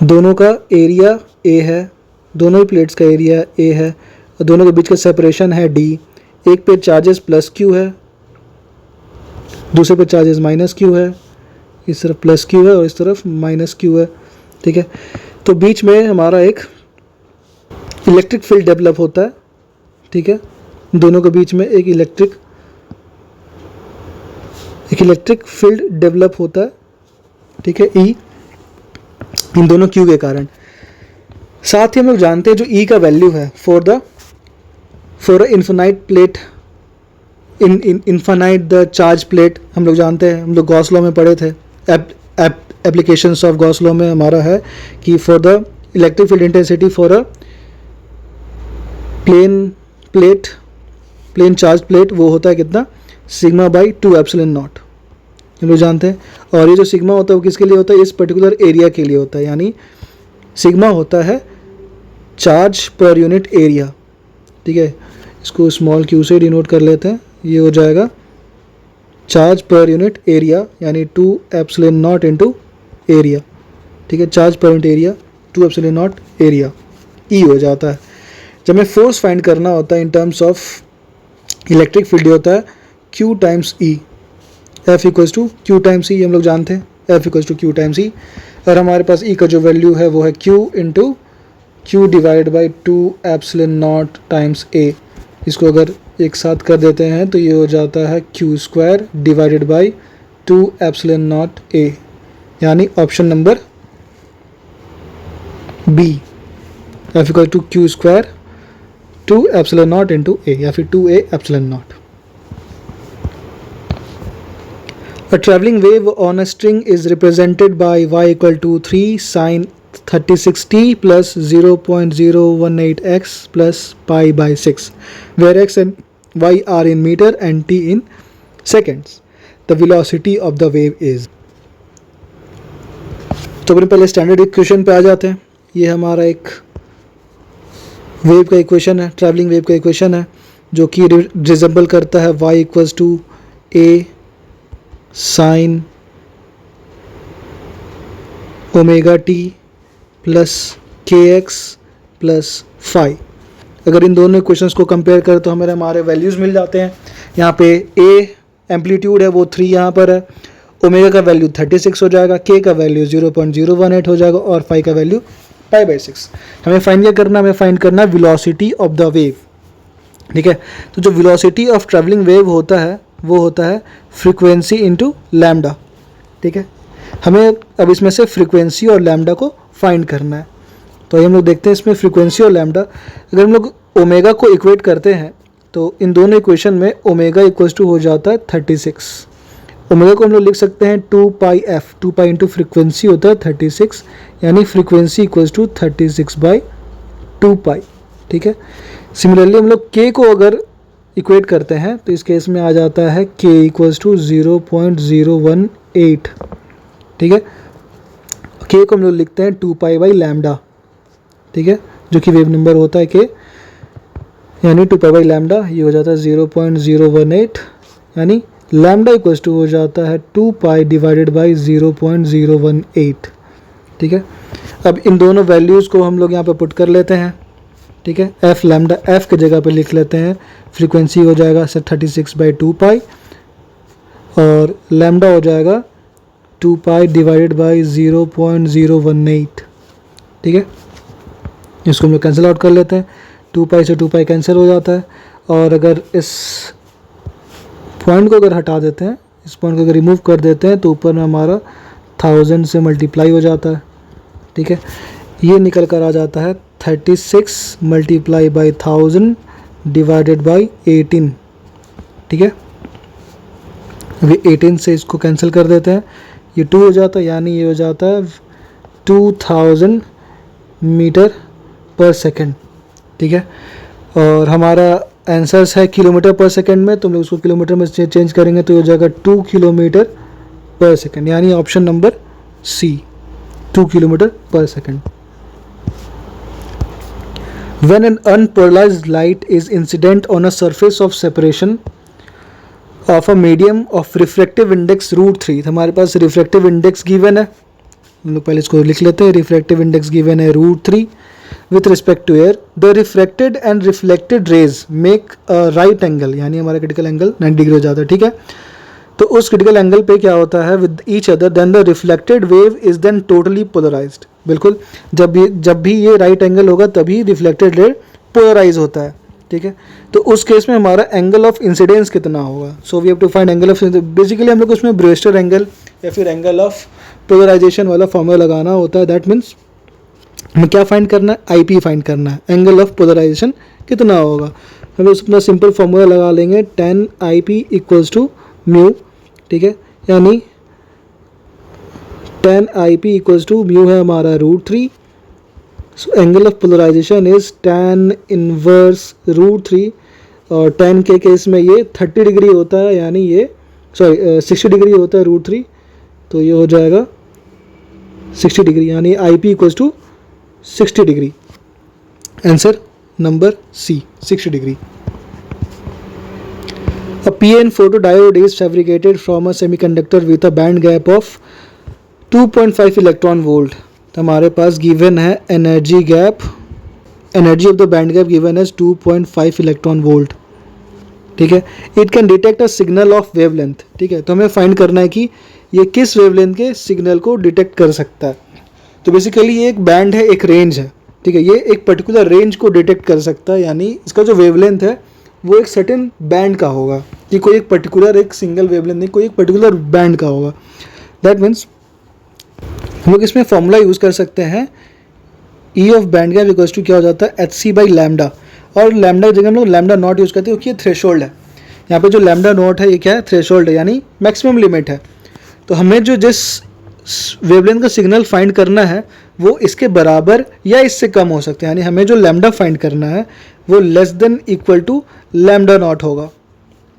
दोनों का एरिया A है, दोनों ही प्लेट्स का एरिया A है, और दोनों के बीच का सेपरेशन है D। एक पे चार्जेस प्लस Q है, दूसरे पे चार्जेस माइनस Q है, इस तरफ प्लस Q है और इस तरफ माइनस Q है। ठीक है, तो बीच में हमारा एक इलेक्ट्रिक फील्ड डेवलप होता है। ठीक है, दोनों के बीच में एक इलेक्ट्रिक फील्ड डेवलप होता है। ठीक है, E इन दोनों Q के कारण। साथ ही हम लोग जानते हैं जो E का वैल्यू है for a infinite plate, infinite the charge plate, हम लोग जानते हैं, हम लोग गॉस लॉ में पढ़े थे। एप्लीकेशंस ऑफ गॉस लॉ में हमारा है कि for the electric field intensity for a plane charge plate वो होता है कितना, सिग्मा बाई 2 एप्सिलॉन नॉट, हम लोग जानते हैं। और ये जो सिग्मा होता है वो किसके लिए होता है, इस पर्टिकुलर एरिया के लिए होता है। यानी सिग्मा होता है चार्ज पर यूनिट एरिया। ठीक है, इसको स्मॉल q से डिनोट कर लेते हैं, ये हो जाएगा चार्ज पर यूनिट एरिया, यानी 2 एप्सिलॉन नॉट इंटू एरिया। ठीक है, charge per unit area 2 epsilon not area, E हो जाता है। जब हमें फोर्स फाइंड करना होता है in terms of electric field होता है Q times E, F equals to Q times E, हम लोग जानते हैं F equals to Q times E। और हमारे पास E का जो वैल्यू है वो है Q into Q divide by 2 epsilon not times A। इसको अगर एक साथ कर देते हैं तो ये हो जाता है Q square divided by 2 epsilon naught A, यानी option number B, F equal to Q square 2 epsilon naught into A, या फिर 2A epsilon naught. A travelling wave on a string is represented by y equal to 3 sin 36t plus 0.018x plus pi by 6, where x and y are in meter and t in seconds. The velocity of the wave is। तो अपने पहले standard equation पे आ जाते हैं। ये हमारा एक wave का इक्वेशन है, ट्रैवलिंग वेव का इक्वेशन है, जो कि रिजेंबल करता है y equals to a sine omega T plus K X plus phi. अगर इन दोनों इक्वेशंस को कंपेयर करें तो हमारे वैल्यूज़ मिल जाते हैं। यहाँ पे a एम्पलीट्यूड है वो 3 यहाँ पर है, ओमेगा का वैल्यू 36 हो जाएगा, k का वैल्यू 0.018 हो जाएगा और फाई का वैल्यू पाई बाई 6। हमें फाइंड क्या करना, हमें फाइंड करना वेलोसिटी ऑफ द वेव। ठीक है, तो जो वेलोसिटी ऑफ ट्रैवलिंग वेव होता है वो होता है फ्रीक्वेंसी इंटू लैम्डा। ठीक है, हमें अब इसमें से फ्रीक्वेंसी और लैम्डा को फाइंड करना है। तो हम लोग देखते हैं इसमें फ्रीक्वेंसी और लैम्डा, अगर हम लोग ओमेगा को इक्वेट करते हैं तो इन दोनों इक्वेशन में ओमेगा इक्वल्स टू हो जाता है 36। ओमेगा को हम लोग लिख सकते हैं 2 पाई एफ, 2 पाई इंटू फ्रीक्वेंसी होता है 36, यानी फ्रीक्वेंसी इक्वल्स टू 36 बाई 2 पाई। ठीक है, सिमिलरली हम लोग के को अगर इक्वेट करते हैं तो इस केस में आ जाता है k इक्वल्स टू 0.018। ठीक है, k को हम लोग लिखते हैं 2 पाई बाई लैम्डा। ठीक है, जो कि वेव नंबर होता है k, यानी 2 पाई बाई लैम्डा, ये हो जाता है 0.018, यानी लैम्डा इक्वल्स टू हो जाता है 2 पाई डिवाइडेड बाई 0.018। ठीक है, अब इन दोनों वैल्यूज़ को हम लोग यहाँ पे पुट कर लेते हैं। ठीक है, एफ लैम्डा एफ के जगह पे लिख लेते हैं, फ्रीक्वेंसी हो जाएगा 36 बाई 2 पाई और लैम्डा हो जाएगा 2 पाई डिवाइडेड बाई 0.018। ठीक है, इसको हम लोग कैंसिल आउट कर लेते हैं, 2 पाई से 2 पाई कैंसिल हो जाता है। और अगर इस पॉइंट को अगर हटा देते हैं, इस पॉइंट को अगर रिमूव कर देते हैं तो ऊपर में हमारा 1000 से मल्टीप्लाई हो जाता है, ठीक है। ये निकल कर आ जाता है 36 मल्टीप्लाई बाई 1000 डिवाइडेड बाई 18, ठीक है। अभी 18 से इसको कैंसिल कर देते हैं, ये 2 हो जाता है, यानी ये हो जाता है 2000 मीटर पर सेकेंड, ठीक है। और हमारा आंसर्स है किलोमीटर पर सेकेंड में, तो हम लोग उसको किलोमीटर में चेंज करेंगे तो ये हो जाएगा 2 किलोमीटर पर सेकेंड, यानी ऑप्शन नंबर सी, 2 किलोमीटर पर second. When an unpolarized light is incident on a surface of separation of a medium of refractive index √3, हमारे पास refractive index given है, हम लोग पहले इसको लिख लेते हैं। refractive index given है √3 with respect to air, the refracted and reflected rays make a right angle, यानी हमारा critical angle 90 डिग्री हो जाता है, ठीक है। तो उस क्रिटिकल एंगल पे क्या होता है with each other, then the reflected wave is then totally polarised. बिल्कुल, जब भी ये राइट एंगल होगा तभी रिफ्लेक्टेड रे पोलराइज होता है, ठीक है। तो उस केस में हमारा एंगल ऑफ इंसिडेंस कितना होगा, so we have to find angle of, basically हम लोग उसमें ब्रेस्टर एंगल या फिर एंगल ऑफ पोलराइजेशन वाला फॉर्मूला लगाना होता है। दैट मीन्स हमें क्या फाइंड करना है, आई पी फाइंड करना है, एंगल ऑफ पोलराइजेशन कितना होगा। हम लोग अपना सिंपल फॉर्मूला लगा लेंगे, 10 IP इक्वल्स टू म्यू, ठीक है, यानी 10 IP इक्वल्स टू म्यू है हमारा √3। So angle of polarisation is tan inverse √3, और 10 के केस में ये 30 डिग्री होता है, यानी ये 60 डिग्री होता है √3, तो ये हो जाएगा 60 डिग्री, यानी IP equals to 60 degree. Answer number C, 60 degree. A PN photodiode is fabricated from a semiconductor with a band gap of 2.5 electron volt. तो हमारे पास गिवन है energy gap, energy of the band gap given है 2.5 electron volt, ठीक है। It can detect a signal of wavelength, ठीक है। तो हमें फाइंड करना है कि ये किस वेवलेंथ के सिग्नल को डिटेक्ट कर सकता है। तो बेसिकली ये एक बैंड है, एक रेंज है, ठीक है। ये एक पर्टिकुलर रेंज को डिटेक्ट कर सकता है, यानी इसका जो वेवलेंथ है वो एक सर्टेन बैंड का होगा, कि कोई एक पर्टिकुलर एक सिंगल वेवलेंथ नहीं, कोई एक पर्टिकुलर बैंड का होगा। दैट मीन्स हम लोग इसमें फॉर्मूला यूज़ कर सकते हैं, E of band gap equals to क्या हो जाता है hc/λ, और लैम्डा की जगह हम लोग लैम्डा नॉट यूज़ करते हैं क्योंकि ये थ्रेशोल्ड है। यहाँ पे जो लैम्डा नॉट है ये क्या है, थ्रेशोल्ड है, यानी मैक्सिमम लिमिट है। तो हमें जो जिस वेवलेंथ का सिग्नल फाइंड करना है वो इसके बराबर या इससे कम हो सकते हैं, यानी हमें जो लैम्डा फाइंड करना है वो less than equal to lambda not होगा,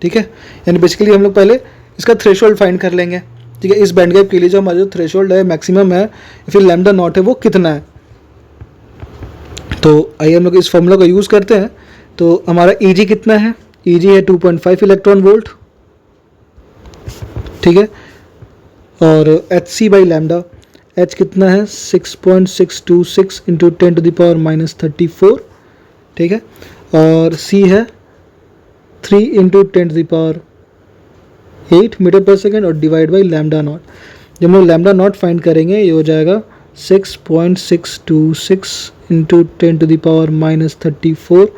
ठीक है। यानी बेसिकली हम लोग पहले इसका थ्रेशोल्ड फाइंड कर लेंगे, ठीक है। इस बैंड गैप के लिए जो हमारा जो थ्रेशोल्ड है, मैक्सिमम है, फिर लैम्डा नॉट है, वो कितना है। तो आइए हम लोग इस फॉर्मूला का यूज़ करते हैं। तो हमारा EG कितना है, EG है 2.5 इलेक्ट्रॉन वोल्ट, ठीक है। और hc/λ, h कितना है 6.626 इंटू 10⁻⁻34, ठीक है। और c है 3 इंटू 10⁸ मीटर पर सेकेंड, और डिवाइड बाई लैम्डा नॉट। जब हम लोग लैम्डा नॉट फाइंड करेंगे ये हो जाएगा 6.626 into 10⁻⁻34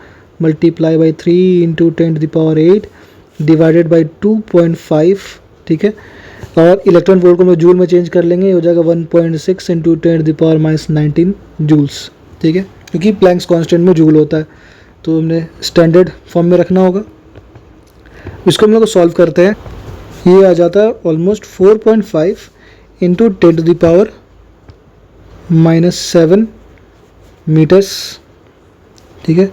multiply by 3 into 10⁸ divided by 2.5, ठीक है। और इलेक्ट्रॉन वोल्ट को हम जूल में चेंज कर लेंगे, ये हो जाएगा 1.6 इंटू 10⁻⁻19 जूल्स, ठीक है, क्योंकि प्लैंक्स कांस्टेंट में जूल होता है, तो हमने स्टैंडर्ड फॉर्म में रखना होगा। इसको हम लोग सॉल्व करते हैं, ये आ जाता है ऑलमोस्ट 4.5 इंटू 10⁻⁻7 मीटर्स, ठीक है।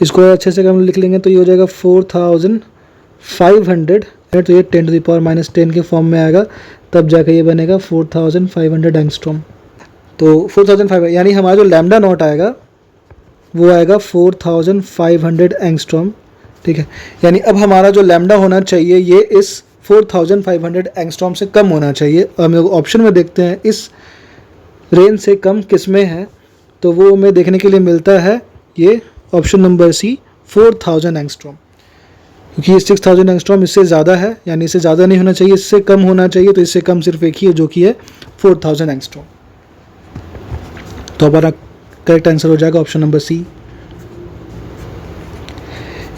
इसको अच्छे से हम लिख लेंगे तो ये हो जाएगा 4500, तो ये 10⁻⁻10 के फॉर्म में आएगा, तब जाकर ये बनेगा 4500 एंगस्ट्रॉम। तो 4500 यानी हमारा जो लैम्डा नॉट आएगा वो आएगा 4500 एंगस्ट्रॉम, ठीक है। यानी अब हमारा जो लैम्डा होना चाहिए ये इस 4500 एंगस्ट्रॉम से कम होना चाहिए। हम लोग ऑप्शन में देखते हैं इस रेंज से कम किस में है, तो वो हमें देखने के लिए मिलता है ये ऑप्शन नंबर सी 4000 एंगस्ट्रॉम, क्योंकि ये 6000 एंगस्ट्रॉम इससे ज़्यादा है, यानी इससे ज़्यादा नहीं होना चाहिए, इससे कम होना चाहिए, तो इससे कम सिर्फ एक ही है जो कि है 4000 एंगस्ट्रॉम। तो हमारा करेक्ट आंसर हो जाएगा option number C.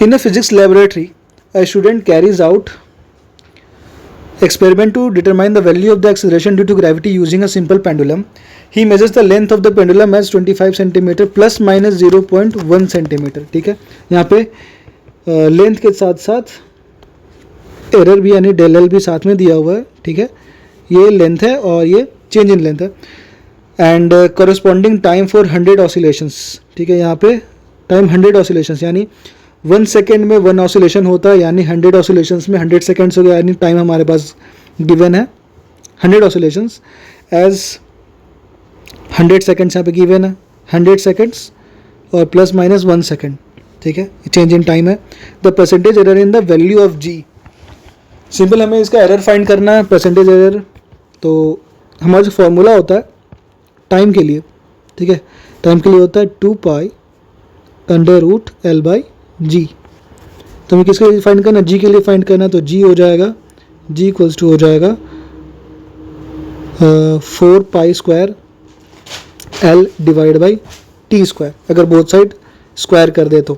In a physics laboratory a student carries out experiment to determine the value of the acceleration due to gravity using a simple pendulum. He measures the length of the pendulum as 25 cm plus minus 0.1 cm. ठीक है, यहाँ पे length के साथ साथ error भी यानी del L भी साथ में दिया हुआ है. ठीक है, ये लेंथ है और ये चेंज इन लेंथ है. And corresponding time for 100 oscillations. ठीक है, यहाँ पे टाइम 100 ऑसिलेशंस यानी 1 सेकेंड में 1 ऑसिलेशन होता है, यानी 100 ऑसिलेशंस में 100 सेकेंड्स हो गया, यानी टाइम हमारे पास गिवन है 100 ऑसिलेशंस एज 100 सेकेंड्स यहाँ पे गिवन है 100 सेकेंड्स और प्लस माइनस 1 सेकेंड. ठीक है, चेंज इन टाइम है. The percentage error in the value of G. Simple हमें इसका एरर फाइंड करना है, परसेंटेज एरर. तो हमारा जो फॉर्मूला होता है टाइम के लिए, ठीक है, टाइम के लिए होता है 2 pi under root L by G. तो हमें किसके लिए फाइंड करना है, जी के लिए फाइंड करना है. तो जी हो जाएगा, जी इक्वल्स टू हो जाएगा 4 pi square L divide by T square, अगर बोथ साइड स्क्वायर कर दे तो.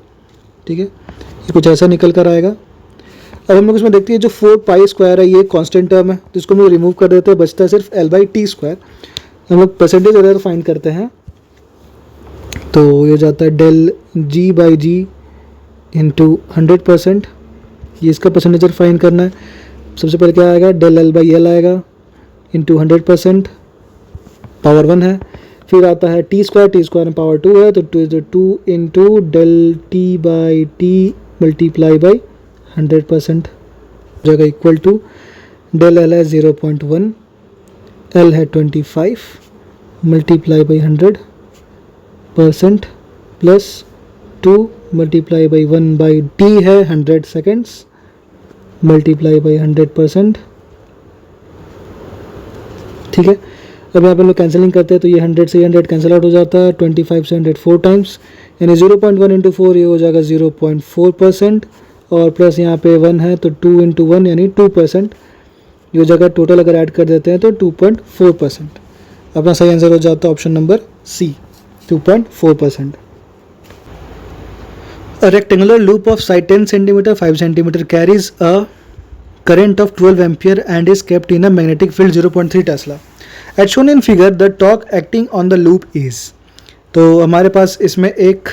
ठीक है, ये कुछ ऐसा निकल कर आएगा. अब हम लोग इसमें देखते हैं जो 4 पाई स्क्वायर है ये कांस्टेंट टर्म है, तो इसको हम लोग रिमूव कर देते हैं, बचता है सिर्फ एल बाई टी स्क्वायर. हम लोग परसेंटेज एरर फाइंड करते हैं. तो ये जाता है del G by G into 100%. ये इसका परसेंटेज एरर फाइंड करना है. सबसे पहले क्या आएगा, डेल एल बाई एल आएगा इंटू 100%, पावर 1 है. फिर आता है टी स्क्वायर में पावर 2 है, तो 2 into del T by T multiply by 100% जगह इक्वल टू डेल एल है 0.1, एल है 25 multiply by 100% plus 2 multiply by 1 by T है 100 सेकेंड्स मल्टीप्लाई बाई 100%. ठीक है, अब यहाँ पे हम लोग कैंसिलिंग करते हैं तो ये 100 से 100 कैंसिल आउट हो जाता है. 25 से 100 4 टाइम्स यानी 0.1 इंटू 4 ये हो जाएगा 0.4%, और प्लस यहाँ पे 1 है तो 2 इंटू 1 यानी 2%. ये हो जाएगा टोटल अगर ऐड कर देते हैं तो 2.4%. अपना सही आंसर हो जाता है option number C, 2.4%. A rectangular loop of side 10 cm 5 cm carries a current of 12 ampere and is kept in a magnetic field 0.3 Tesla. As shown in figure, the torque acting on the loop is. तो हमारे पास इसमें एक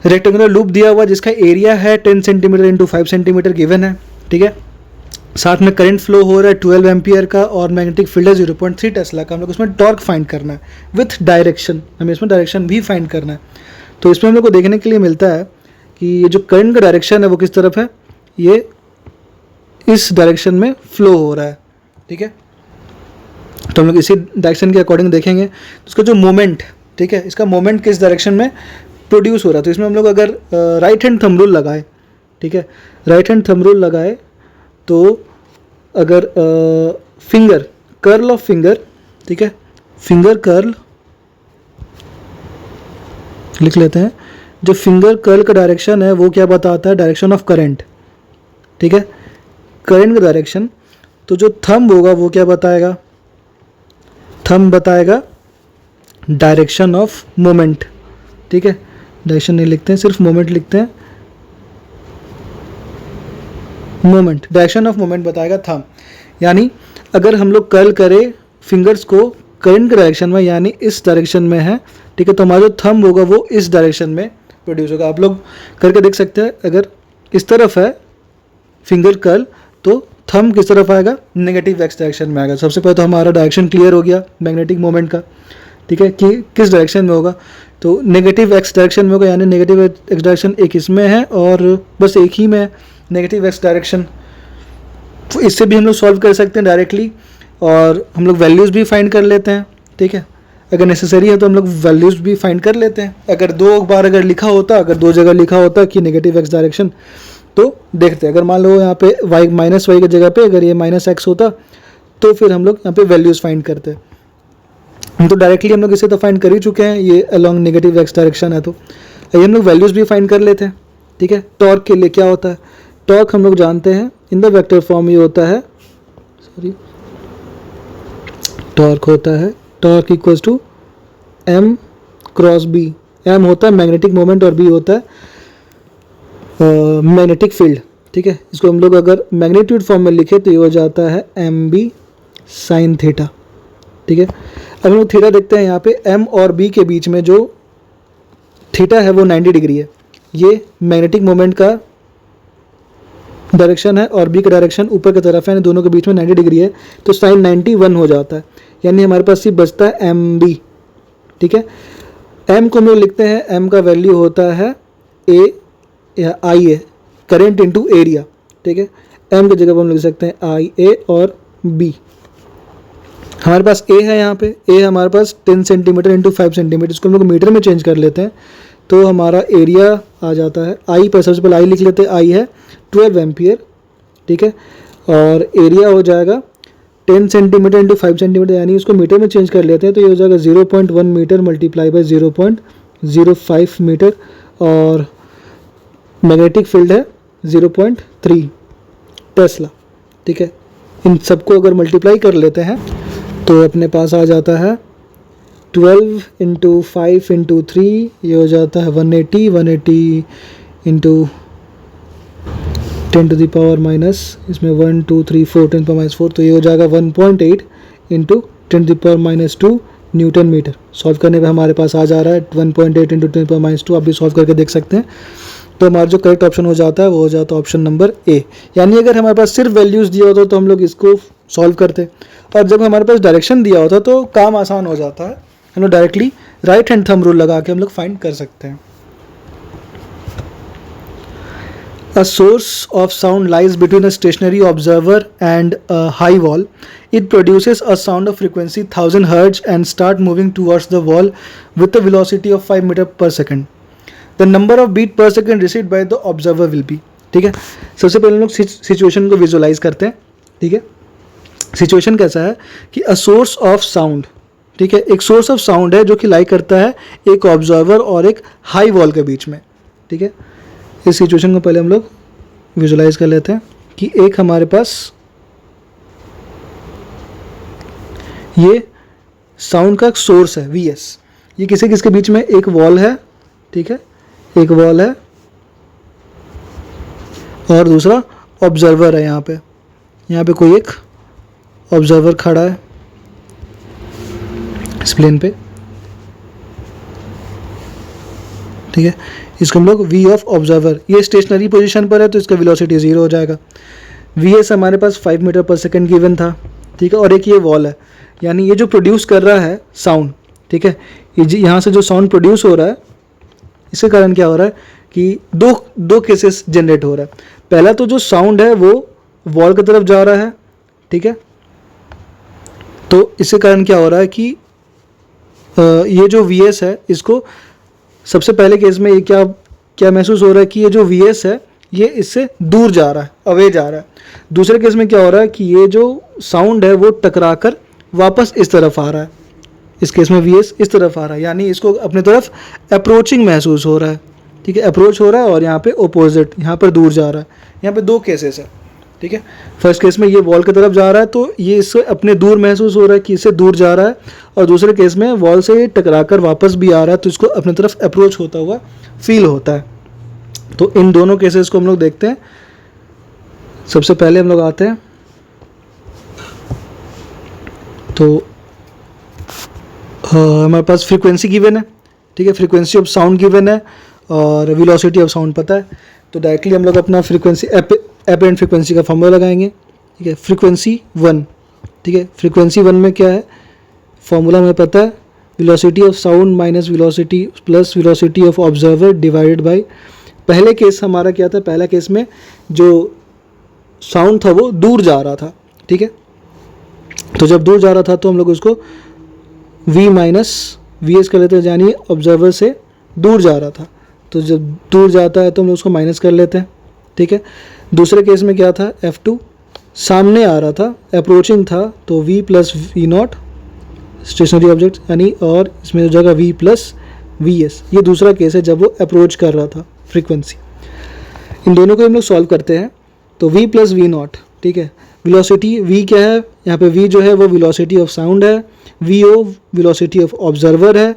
rectangular loop दिया हुआ जिसका area है 10 centimetre into 5 centimetre given है. ठीक है, साथ में करंट फ्लो हो रहा है 12 एम्पियर का और मैग्नेटिक फील्ड है 0.3 टेस्ला का. हम लोग उसमें टॉर्क फाइंड करना है विथ डायरेक्शन, हमें इसमें डायरेक्शन भी फाइंड करना है. तो इसमें हम लोग को देखने के लिए मिलता है कि ये जो करंट का डायरेक्शन है वो किस तरफ है, ये इस डायरेक्शन में फ्लो हो रहा है. ठीक है, तो हम लोग इसी डायरेक्शन के अकॉर्डिंग देखेंगे. तो इसका जो मोमेंट, ठीक है, इसका मोमेंट किस डायरेक्शन में प्रोड्यूस हो रहा है. तो इसमें हम लोग अगर राइट हैंड थंब रूल लगाए, ठीक है, राइट हैंड थंब रूल लगाए तो अगर फिंगर कर्ल ऑफ फिंगर, ठीक है, फिंगर कर्ल लिख लेते हैं. जो फिंगर कर्ल का डायरेक्शन है वो क्या बताता है, डायरेक्शन ऑफ करंट. ठीक है, करंट का डायरेक्शन. तो जो थंब होगा वो क्या बताएगा, थंब बताएगा डायरेक्शन ऑफ मोमेंट. ठीक है, डायरेक्शन नहीं लिखते हैं, सिर्फ मोमेंट लिखते हैं. मोमेंट, डायरेक्शन ऑफ मोमेंट बताएगा थंब. यानी अगर हम लोग कर्ल करें फिंगर्स को करंट के डायरेक्शन में यानी इस डायरेक्शन में है, ठीक है, तो हमारा जो थंब होगा वो इस डायरेक्शन में प्रोड्यूस होगा. आप लोग करके देख सकते हैं, अगर इस तरफ है फिंगर कर्ल तो थंब किस तरफ आएगा, नेगेटिव एक्स डायरेक्शन में आएगा. सबसे पहले तो हमारा डायरेक्शन क्लियर हो गया मैग्नेटिक मोमेंट का. ठीक है, कि किस डायरेक्शन में होगा, तो नेगेटिव एक्स डायरेक्शन में होगा, यानी नेगेटिव एक्स डायरेक्शन एक इसमें है और बस एक ही में है नेगेटिव एक्स डायरेक्शन. तो इससे भी हम लोग सॉल्व कर सकते हैं डायरेक्टली और हम लोग वैल्यूज़ भी फाइंड कर लेते हैं. ठीक है, अगर नेसेसरी है तो हम लोग वैल्यूज़ भी फाइंड कर लेते हैं. अगर 2 बार अगर लिखा होता, अगर 2 जगह लिखा होता कि नेगेटिव एक्स डायरेक्शन, तो देखते हैं. अगर मान लो यहाँ पे वाई माइनस वाई की जगह पे अगर ये माइनस एक्स होता तो फिर हम लोग यहाँ पे वैल्यूज़ फाइंड करते हैं. तो डायरेक्टली हम लोग इसे तो फाइंड कर ही चुके हैं, ये अलॉन्ग नेगेटिव एक्स डायरेक्शन है. तो ये हम लोग वैल्यूज़ भी फाइंड कर लेते हैं. ठीक है, टॉर्क के लिए क्या होता है, टॉर्क हम लोग जानते हैं इन द वेक्टर फॉर्म. ये होता है, सॉरी, टॉर्क होता है, torque equals to M cross B. M होता है मैग्नेटिक मोमेंट और बी होता है मैग्नेटिक फील्ड. ठीक ठीक है। इसको हम लोग अगर मैग्नीट्यूड फॉर्म में लिखे तो ये हो जाता है एम बी साइन थीटा, ठीक है। अब हम लोग थीटा देखते हैं, यहाँ पे एम और बी के बीच में जो थीटा है वो 90 डिग्री है। ये मैग्नेटिक मोमेंट का डायरेक्शन है और बी का डायरेक्शन ऊपर की तरफ है, यानी दोनों के बीच में 90 डिग्री है, तो साइन 91 हो जाता है, यानी हमारे पास सिर्फ बचता है एम बी, ठीक है। एम को हम लोग लिखते हैं, एम का वैल्यू होता है ए या आई ए, करेंट इनटू एरिया, ठीक है। एम की जगह पर हम लिख सकते हैं आई ए और बी। हमारे पास ए है, यहाँ पे ए हमारे पास 10 सेंटीमीटर इंटू 5 सेंटीमीटर, इसको हम लोग मीटर में चेंज कर लेते हैं तो हमारा एरिया आ जाता है आई पर, सबसे पहले आई लिख लेते हैं, आई है 12 एम्पियर, ठीक है। और एरिया हो जाएगा 10 सेंटीमीटर इंटू 5 सेंटीमीटर, यानी इसको मीटर में चेंज कर लेते हैं तो ये हो जाएगा 0.1 मीटर मल्टीप्लाई बाई 0.05 मीटर, और मैग्नेटिक फील्ड है 0.3 टेस्ला, ठीक है। इन सबको अगर मल्टीप्लाई कर लेते हैं तो अपने पास आ जाता है 12 इंटू 5 इंटू 3, ये हो जाता है 180 into 10 to the power minus, इसमें 1 2 3 4 10 पावर माइनस 4, तो ये हो जाएगा 1.8 into 10 to the power minus 2 newton metre. Solve करने पे हमारे पास आ जा रहा है 1.8 into 10 to the power minus 2, आप भी सॉल्व करके देख सकते हैं। तो हमारा जो करेक्ट ऑप्शन हो जाता है वो हो जाता है ऑप्शन नंबर ए। यानी अगर हमारे पास सिर्फ वैल्यूज़ दिया होता तो हम लोग इसको सॉल्व करते, और जब हमारे पास डायरेक्शन दिया होता तो काम आसान हो जाता है, हम लोग directly right hand thumb rule लगा के हम लोग फाइंड कर सकते हैं। A source of sound lies between a stationary observer and a high wall. It produces a sound of frequency 1000 Hz and start moving towards the wall with a velocity of 5 meter per second. The number of beat per second received by the observer will be, ठीक है। सबसे पहले हम लोग situation को visualise करते हैं, ठीक है। सिचुएशन कैसा है कि अ सोर्स ऑफ साउंड, ठीक है, एक सोर्स ऑफ साउंड है जो कि लाई करता है एक ऑब्जर्वर और एक हाई वॉल के बीच में, ठीक है। इस सिचुएशन को पहले हम लोग विजुलाइज कर लेते हैं कि एक हमारे पास ये साउंड का सोर्स है Vs, ये किसी किसके बीच में एक वॉल है, ठीक है, एक वॉल है और दूसरा ऑब्जर्वर है। यहाँ पे कोई एक ऑब्जर्वर खड़ा है इस प्लेन पे, ठीक है। इसको हम लोग V ऑफ ऑब्जर्वर, ये स्टेशनरी पोजीशन पर है तो इसका वेलोसिटी 0 हो जाएगा। Vs हमारे पास 5 मीटर पर सेकंड गिवन था, ठीक है, और एक ये वॉल है, यानी ये जो प्रोड्यूस कर रहा है साउंड, ठीक है, ये यहाँ से जो साउंड प्रोड्यूस हो रहा है इसके कारण क्या हो रहा है कि दो केसेस जनरेट हो रहा है। पहला तो जो साउंड है वो वॉल की तरफ जा रहा है, ठीक है, तो इसके कारण क्या हो रहा है कि ये जो Vs है इसको सबसे पहले केस में ये क्या महसूस हो रहा है कि ये जो Vs है ये इससे दूर जा रहा है, अवे जा रहा है। दूसरे केस में क्या हो रहा है कि ये जो साउंड है वो टकरा कर वापस इस तरफ आ रहा है, इस केस में Vs इस तरफ आ रहा है, यानी इसको अपनी तरफ अप्रोचिंग महसूस हो रहा है, ठीक है, अप्रोच हो रहा है, और यहाँ पे ओपोजिट, यहाँ पर दूर जा रहा है। यहाँ पे दो केसेस है, ठीक है। फर्स्ट केस में ये वॉल की तरफ जा रहा है तो ये इससे अपने दूर महसूस हो रहा है कि इससे दूर जा रहा है, और दूसरे केस में वॉल से टकरा कर वापस भी आ रहा है तो इसको अपनी तरफ अप्रोच होता हुआ फील होता है। तो इन दोनों केसेस को हम लोग देखते हैं। सबसे पहले हम लोग आते हैं तो हमारे पास फ्रीक्वेंसी गिवन है, ठीक है, फ्रीक्वेंसी ऑफ साउंड गिवन है और वेलोसिटी ऑफ साउंड पता है, तो डायरेक्टली हम लोग अपना फ्रीक्वेंसी एपरेंट फ्रीक्वेंसी का फॉर्मूला लगाएंगे, ठीक है। फ्रीक्वेंसी 1, ठीक है, फ्रीक्वेंसी 1 में क्या है, फॉर्मूला हमें पता है, velocity of sound minus velocity plus velocity of observer divided by, पहले केस हमारा क्या था, पहला केस में जो साउंड था वो दूर जा रहा था, ठीक है, तो जब दूर जा रहा था तो हम लोग उसको V माइनस Vs कर लेते हैं, यानी ऑब्जर्वर से दूर जा रहा था, तो जब दूर जाता है तो हम उसको माइनस कर लेते हैं, ठीक है। दूसरे केस में क्या था, F2 सामने आ रहा था, अप्रोचिंग था, तो V plus V0 stationery object, यानी, और इसमें हो जाएगा V प्लस Vs, ये दूसरा केस है जब वो अप्रोच कर रहा था फ्रीक्वेंसी। इन दोनों को हम लोग सॉल्व करते हैं तो V प्लस V0, ठीक है। वेलोसिटी V क्या है, यहाँ पे V जो है वो वेलोसिटी ऑफ साउंड है, VO वेलोसिटी ऑफ ऑब्जर्वर है,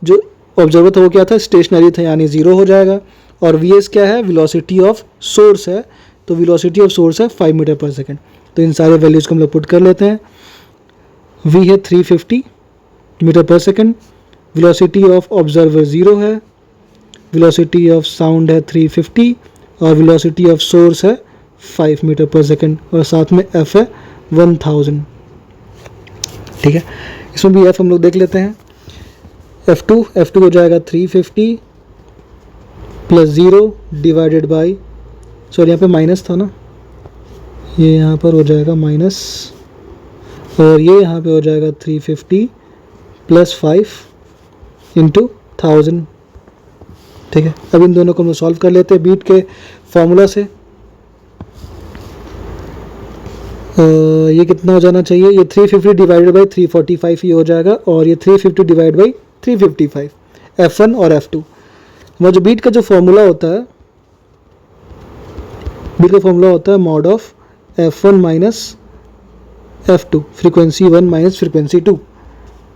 जो ऑब्जर्वर था वो क्या था, स्टेशनरी था, यानी 0 हो जाएगा, और Vs क्या है, वेलोसिटी ऑफ सोर्स है, तो वेलोसिटी ऑफ सोर्स है 5 मीटर पर सेकेंड। तो इन सारे वैल्यूज़ को हम लोग पुट कर लेते हैं। v है 350 metre per second, velocity of observer 0 है, वेलोसिटी ऑफ साउंड है 350 और वेलोसिटी ऑफ सोर्स है 5 मीटर पर सेकेंड और साथ में f है 1000। ठीक है, इसमें भी f हम लोग देख लेते हैं। f2 हो जाएगा 350 प्लस 0 डिवाइडेड बाई, सॉरी यहाँ पे माइनस था ना, ये यहाँ पर हो जाएगा माइनस और ये यहाँ पे हो जाएगा 350 प्लस 5 इंटू 1000। ठीक है, अब इन दोनों को हम सॉल्व कर लेते हैं बीट के फॉर्मूला से। ये कितना हो जाना चाहिए, ये 350 डिवाइडेड बाई 345 ये हो जाएगा और ये 350 डिवाइड बाई 355 f1 और f2। हमारा जो बीट का जो फॉर्मूला होता है, बीट का फॉर्मूला होता है mod of f1 minus f2, frequency 1 minus frequency 2,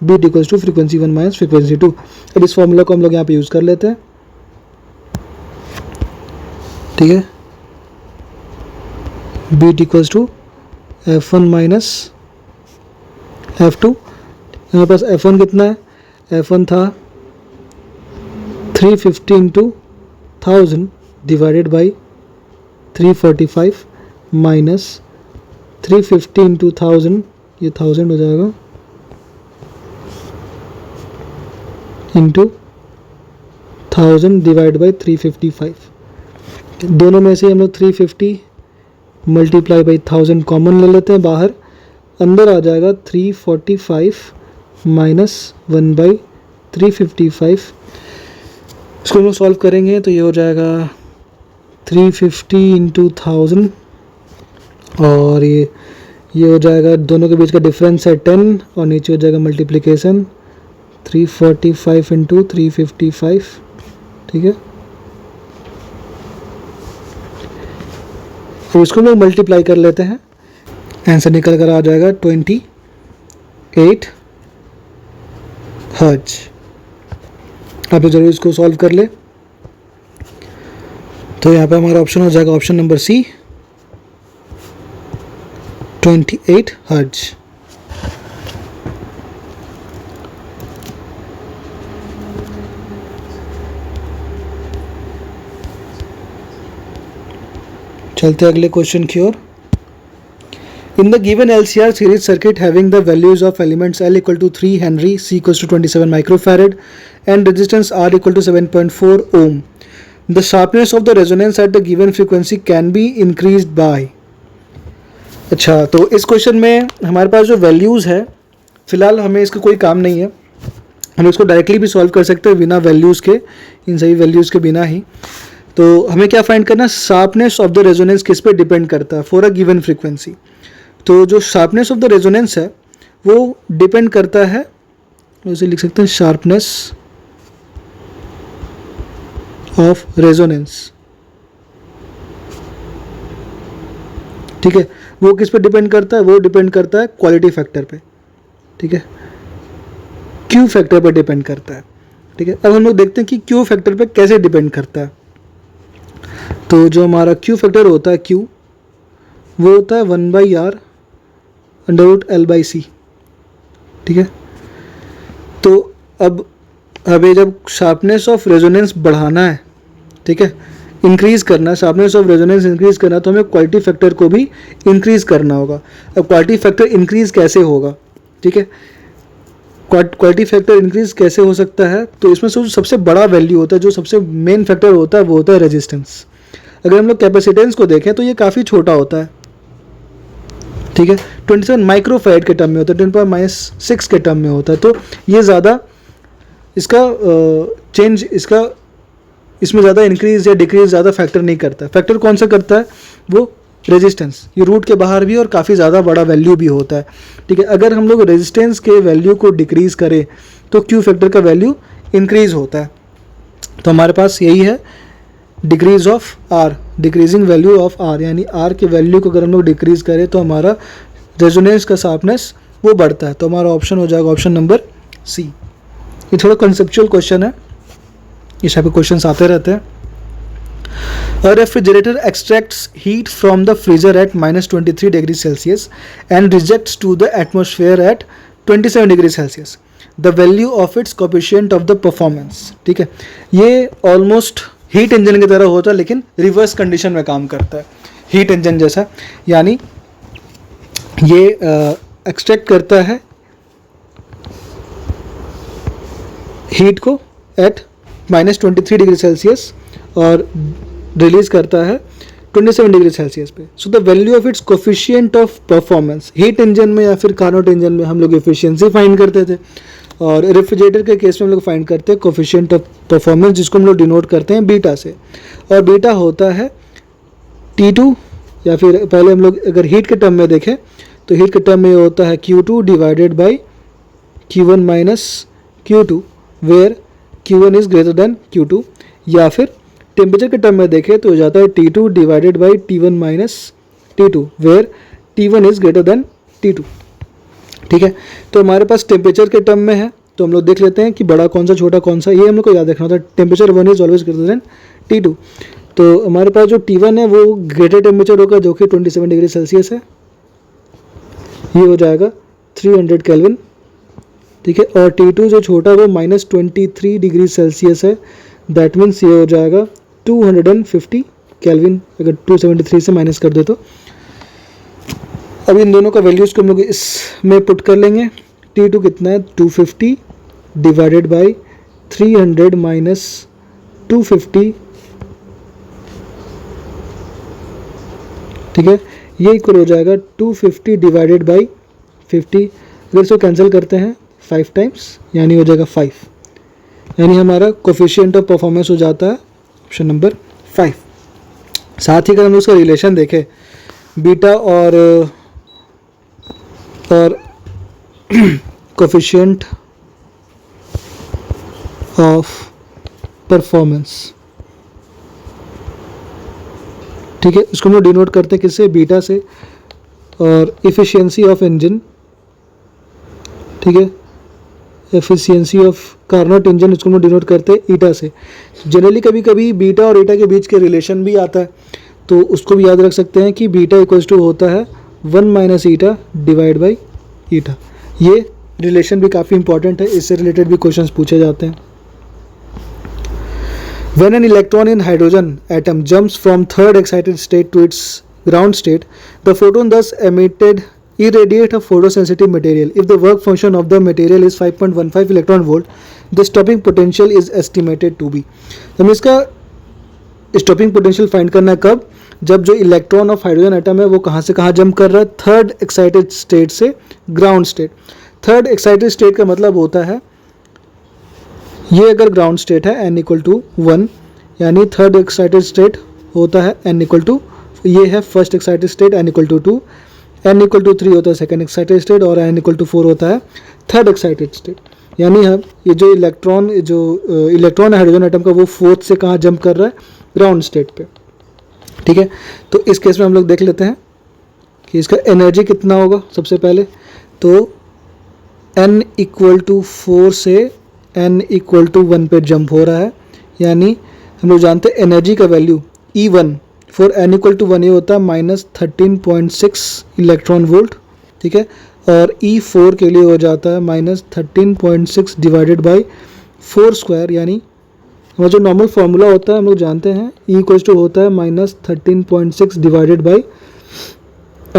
beat equals to frequency 1 minus frequency 2। अब इस फॉर्मूला को हम लोग यहाँ पे यूज़ कर लेते हैं। ठीक है, beat equals to f1 minus f2। हमारे पास f1 कितना है, f1 था 350 into 1000 divided by 345 minus 350 into 1000, ये 1000 हो जाएगा, इंटू 1000 डिवाइड बाई 355। दोनों में से हम लोग 350 मल्टीप्लाई बाई 1000 कॉमन ले लेते हैं बाहर, अंदर आ जाएगा 345 माइनस 1 बाई 355। इसको हम लोग सॉल्व करेंगे तो ये हो जाएगा 350 इंटू 1000 और ये हो जाएगा, दोनों के बीच का डिफरेंस है 10 और नीचे हो जाएगा मल्टीप्लिकेशन 345 इंटू 355। ठीक है, तो इसको लोग मल्टीप्लाई कर लेते हैं, आंसर निकल कर आ जाएगा 28 हर्ट्ज। आप जरूर इसको सॉल्व कर ले। तो यहाँ पे हमारा ऑप्शन हो जाएगा ऑप्शन नंबर सी, 28 हर्ट्ज। चलते अगले क्वेश्चन की ओर। In the given LCR series circuit having the values of elements L equal to 3 Henry, C equals to 27 microfarad and resistance R equal to 7.4 ohm, the sharpness of the resonance at the given frequency can be increased by। अच्छा, तो इस question में हमारे पास जो values है, फिलहाल हमें इसका कोई काम नहीं है, हम इसको डायरेक्टली भी सॉल्व कर सकते हैं बिना वैल्यूज़ के, इन सभी वैल्यूज़ के बिना ही। तो हमें क्या फाइंड करना, शार्पनेस ऑफ द रेजोनेंस किस पे डिपेंड करता है फॉर अ गिवन फ्रीक्वेंसी। तो जो शार्पनेस ऑफ द रेजोनेंस है वो डिपेंड करता है, उसे लिख सकते हैं शार्पनेस ऑफ रेजोनेंस। ठीक है, वो किस पे डिपेंड करता है, वो डिपेंड करता है क्वालिटी फैक्टर पे। ठीक है, क्यू फैक्टर पे डिपेंड करता है। ठीक है, अब हम लोग देखते हैं कि क्यू फैक्टर पे कैसे डिपेंड करता है। तो जो हमारा क्यू फैक्टर होता है, क्यू वो होता है 1/r √L/c। ठीक है, तो अब हमें जब शार्पनेस ऑफ रेजोनेंस बढ़ाना है, ठीक है, इंक्रीज़ करना है, शार्पनेस ऑफ रेजोनेंस इंक्रीज़ करना है, तो हमें क्वालिटी फैक्टर को भी इंक्रीज़ करना होगा। अब क्वालिटी फैक्टर इंक्रीज़ कैसे होगा, ठीक है, क्वालिटी फैक्टर इंक्रीज़ कैसे हो सकता है, तो इसमें से सबसे बड़ा वैल्यू होता है, जो सबसे मेन फैक्टर होता है, वो होता है रेजिस्टेंस। अगर हम लोग कैपेसिटेंस को देखें तो ये काफ़ी छोटा होता है। ठीक है, 27 माइक्रोफैराड के टर्म में होता है, 10⁻⁶ के टर्म में होता है। तो ये ज़्यादा इसका चेंज, इसमें ज़्यादा इंक्रीज़ या डिक्रीज़ ज़्यादा फैक्टर नहीं करता। फैक्टर कौन सा करता है, वो रेजिस्टेंस। ये रूट के बाहर भी और काफ़ी ज़्यादा बड़ा वैल्यू भी होता है। ठीक है, अगर हम लोग रेजिस्टेंस के वैल्यू को डिक्रीज़ करें तो क्यू फैक्टर का वैल्यू इंक्रीज़ होता है। तो हमारे पास यही है decrease of R, decreasing value of R, यानी आर के वैल्यू को अगर हम लोग डिक्रीज़ करें तो हमारा रेजोनेंस का शार्पनेस वो बढ़ता है। तो हमारा ऑप्शन हो जाएगा ऑप्शन नंबर सी। ये थोड़ा कंसेप्चुअल क्वेश्चन है, इस यहाँ पे क्वेश्चन आते रहते हैं। A refrigerator extracts heat from the freezer at -23 degrees Celsius and rejects to the atmosphere at 27 degrees Celsius. The value of its coefficient of the performance. ठीक है, ये ऑलमोस्ट हीट इंजन की तरह होता है लेकिन रिवर्स कंडीशन में काम करता है, हीट इंजन जैसा. यानी ये एक्सट्रैक्ट करता है हीट को एट -23 डिग्री सेल्सियस और रिलीज करता है 27 डिग्री सेल्सियस पे. So the value of its coefficient of performance. Heat engine में या फिर कार्नोट इंजन में हम लोग एफिशिएंसी फाइंड करते थे और रेफ्रिजरेटर के केस में हम लोग फाइंड करते हैं कोफिशिएंट ऑफ परफॉर्मेंस, जिसको हम लोग डिनोट करते हैं बीटा से. और बीटा होता है T2, या फिर पहले हम लोग अगर हीट के टर्म में देखें तो हीट के टर्म में होता है Q2 divided by Q1 minus Q2 where Q1 is greater than Q2. या फिर टेम्परेचर के टर्म में देखें तो हो जाता है T2 divided by T1 minus T2 where T1 is greater than T2. ठीक है, तो हमारे पास टेम्परेचर के टर्म में है तो हम लोग देख लेते हैं कि बड़ा कौन सा छोटा कौन सा, ये हम लोग को याद रखना होता है. Temperature 1 is always greater than T2. तो हमारे पास जो T1 है वो ग्रेटर टेम्परेचर होगा जो कि 27 डिग्री सेल्सियस है, ये हो जाएगा 300 केल्विन. ठीक है, और T2 जो छोटा वो -23 डिग्री सेल्सियस है, दैट मीन्स ये हो जाएगा 250 केल्विन. अगर 273 से माइनस कर दे तो अब इन दोनों का वैल्यूज़ को हम लोग इसमें पुट कर लेंगे. T2 कितना है 250 डिवाइडेड बाई 300 माइनस 250. ठीक है, ये इक्वल हो जाएगा 250 डिवाइडेड बाई 50. अगर इसको कैंसिल करते हैं 5 टाइम्स यानी हो जाएगा 5. यानी हमारा कोफिशिएंट ऑफ परफॉर्मेंस हो जाता है ऑप्शन नंबर 5. साथ ही अगर हम उसका रिलेशन देखें बीटा और कोफिशिएंट ऑफ परफॉर्मेंस, ठीक है, इसको हम लोग डिनोट करते हैं किससे, बीटा से. और इफिशियंसी ऑफ इंजन, ठीक है, एफिशिएंसी ऑफ कार्नोट इंजन, इसको हम लोग डिनोट करते हैं ईटा से. जनरली कभी कभी बीटा और ईटा के बीच के रिलेशन भी आता है तो उसको भी याद रख सकते हैं कि बीटा इक्वल्स टू होता है 1 minus eta divide by eta. ये रिलेशन भी काफ़ी इंपॉर्टेंट है, इससे रिलेटेड भी क्वेश्चंस पूछे जाते हैं. When an electron in hydrogen atom jumps from third excited state to its ground state, the photon thus emitted irradiate a photosensitive material. If the work function of the material is 5.15 electron volt, the stopping potential is estimated to be. हमें इसका stopping potential find करना है कब, जब जो electron of hydrogen atom है वो कहाँ से कहाँ जंप कर रहा है, थर्ड एक्साइटेड स्टेट से ground state. Third excited state का मतलब होता है ये अगर ग्राउंड स्टेट है n इक्वल टू 1, यानी थर्ड एक्साइटेड स्टेट होता है n इक्वल टू, ये है first excited state n equal to 2, n equal to 3 होता है सेकंड एक्साइटेड स्टेट और n इक्वल टू 4 होता है थर्ड एक्साइटेड स्टेट. यानी हम ये जो इलेक्ट्रॉन है हाइड्रोजन एटम का वो फोर्थ से कहाँ जंप कर रहा है, ग्राउंड स्टेट पे. ठीक है, तो इस केस में हम लोग देख लेते हैं कि इसका एनर्जी कितना होगा. सबसे पहले तो n इक्वल टू 4 से n इक्वल टू 1 पे जंप हो रहा है, यानी हम लोग जानते हैं एनर्जी का value E1 for n equal to 1 ये होता है -13.6 इलेक्ट्रॉन वोल्ट. ठीक है, और E4 के लिए हो जाता है -13.6 डिवाइडेड बाई 4 स्क्वायर, यानी हमारा जो नॉर्मल फार्मूला होता है हम लोग जानते हैं E इक्वल टू होता है -13.6 divided by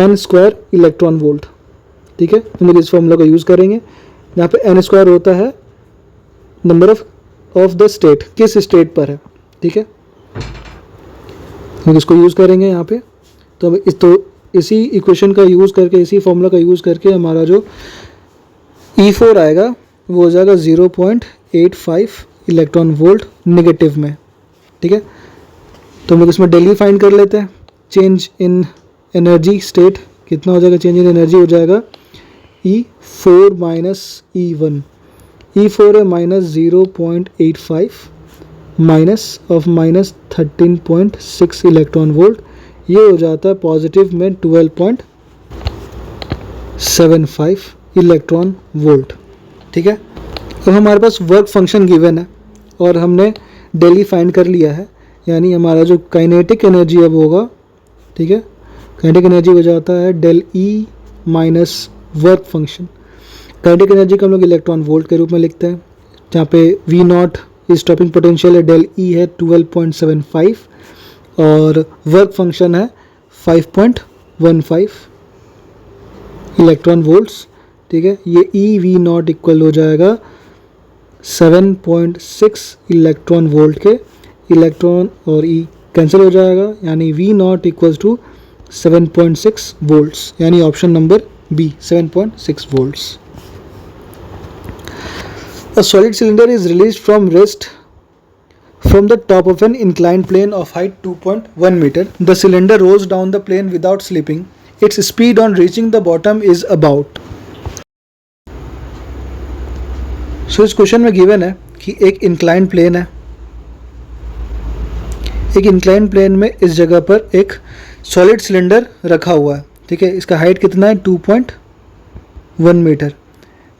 n square electron volt. ठीक है, हम लोग इस फार्मूला का यूज़ करेंगे. यहाँ पे n स्क्वायर होता है नंबर ऑफ द स्टेट, किस स्टेट पर है. ठीक है, हम इसको यूज़ करेंगे यहाँ पे. तो इसी इक्वेशन का यूज़ करके, इसी फॉर्मूला का यूज़ करके हमारा जो E4 आएगा वो हो जाएगा 0.85 इलेक्ट्रॉन वोल्ट नेगेटिव में. ठीक है, तो हम लोग इसमें डेली फाइंड कर लेते हैं. चेंज इन एनर्जी स्टेट कितना हो जाएगा, चेंज इन एनर्जी हो जाएगा E4 माइनस E1. E4 है -0.85 माइनस ऑफ -13.6 इलेक्ट्रॉन वोल्ट, ये हो जाता है पॉजिटिव में 12.75 इलेक्ट्रॉन वोल्ट. ठीक है, तो हमारे पास वर्क फंक्शन गिवन है और हमने डेली फाइंड कर लिया है. यानी हमारा जो काइनेटिक एनर्जी अब होगा, ठीक है, काइनेटिक एनर्जी हो जाता है del E minus work function. Kinetic energy को हम लोग इलेक्ट्रॉन वोल्ट के रूप में लिखते हैं, जहाँ पे वी नॉट स्टॉपिंग पोटेंशियल है, डेल ई है 12.75 और वर्क फंक्शन है 5.15 इलेक्ट्रॉन वोल्ट्स, ठीक है। ये ई वी नॉट इक्वल हो जाएगा 7.6 इलेक्ट्रॉन वोल्ट के, इलेक्ट्रॉन और ई कैंसिल हो जाएगा, यानी V naught equals to 7.6 volts, यानी option number B 7.6 volts. A solid cylinder is released from rest from the top of an inclined plane of height 2.1 meter. The cylinder rolls down the plane without slipping. Its speed on reaching the bottom is about. So इस question में given है कि एक incline plane है, एक incline plane में इस जगह पर एक सॉलिड सिलेंडर रखा हुआ है, ठीक है। इसका हाइट कितना है 2.1 मीटर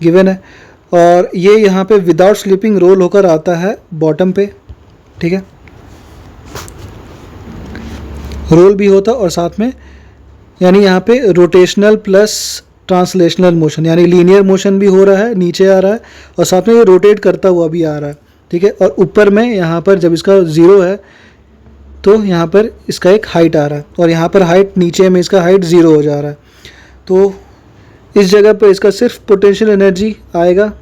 गिवन है, और ये यहाँ पे विदाउट स्लिपिंग रोल होकर आता है बॉटम पे, ठीक है। रोल भी होता और साथ में, यानी यहाँ पे रोटेशनल प्लस ट्रांसलेशनल मोशन, यानी लीनियर मोशन भी हो रहा है, नीचे आ रहा है और साथ में ये रोटेट करता हुआ भी आ रहा है, ठीक है। और ऊपर में यहाँ पर जब इसका ज़ीरो है तो यहाँ पर इसका एक हाइट आ रहा है, और यहाँ पर हाइट नीचे में इसका हाइट ज़ीरो हो जा रहा है। तो इस जगह पर इसका सिर्फ पोटेंशियल एनर्जी आएगा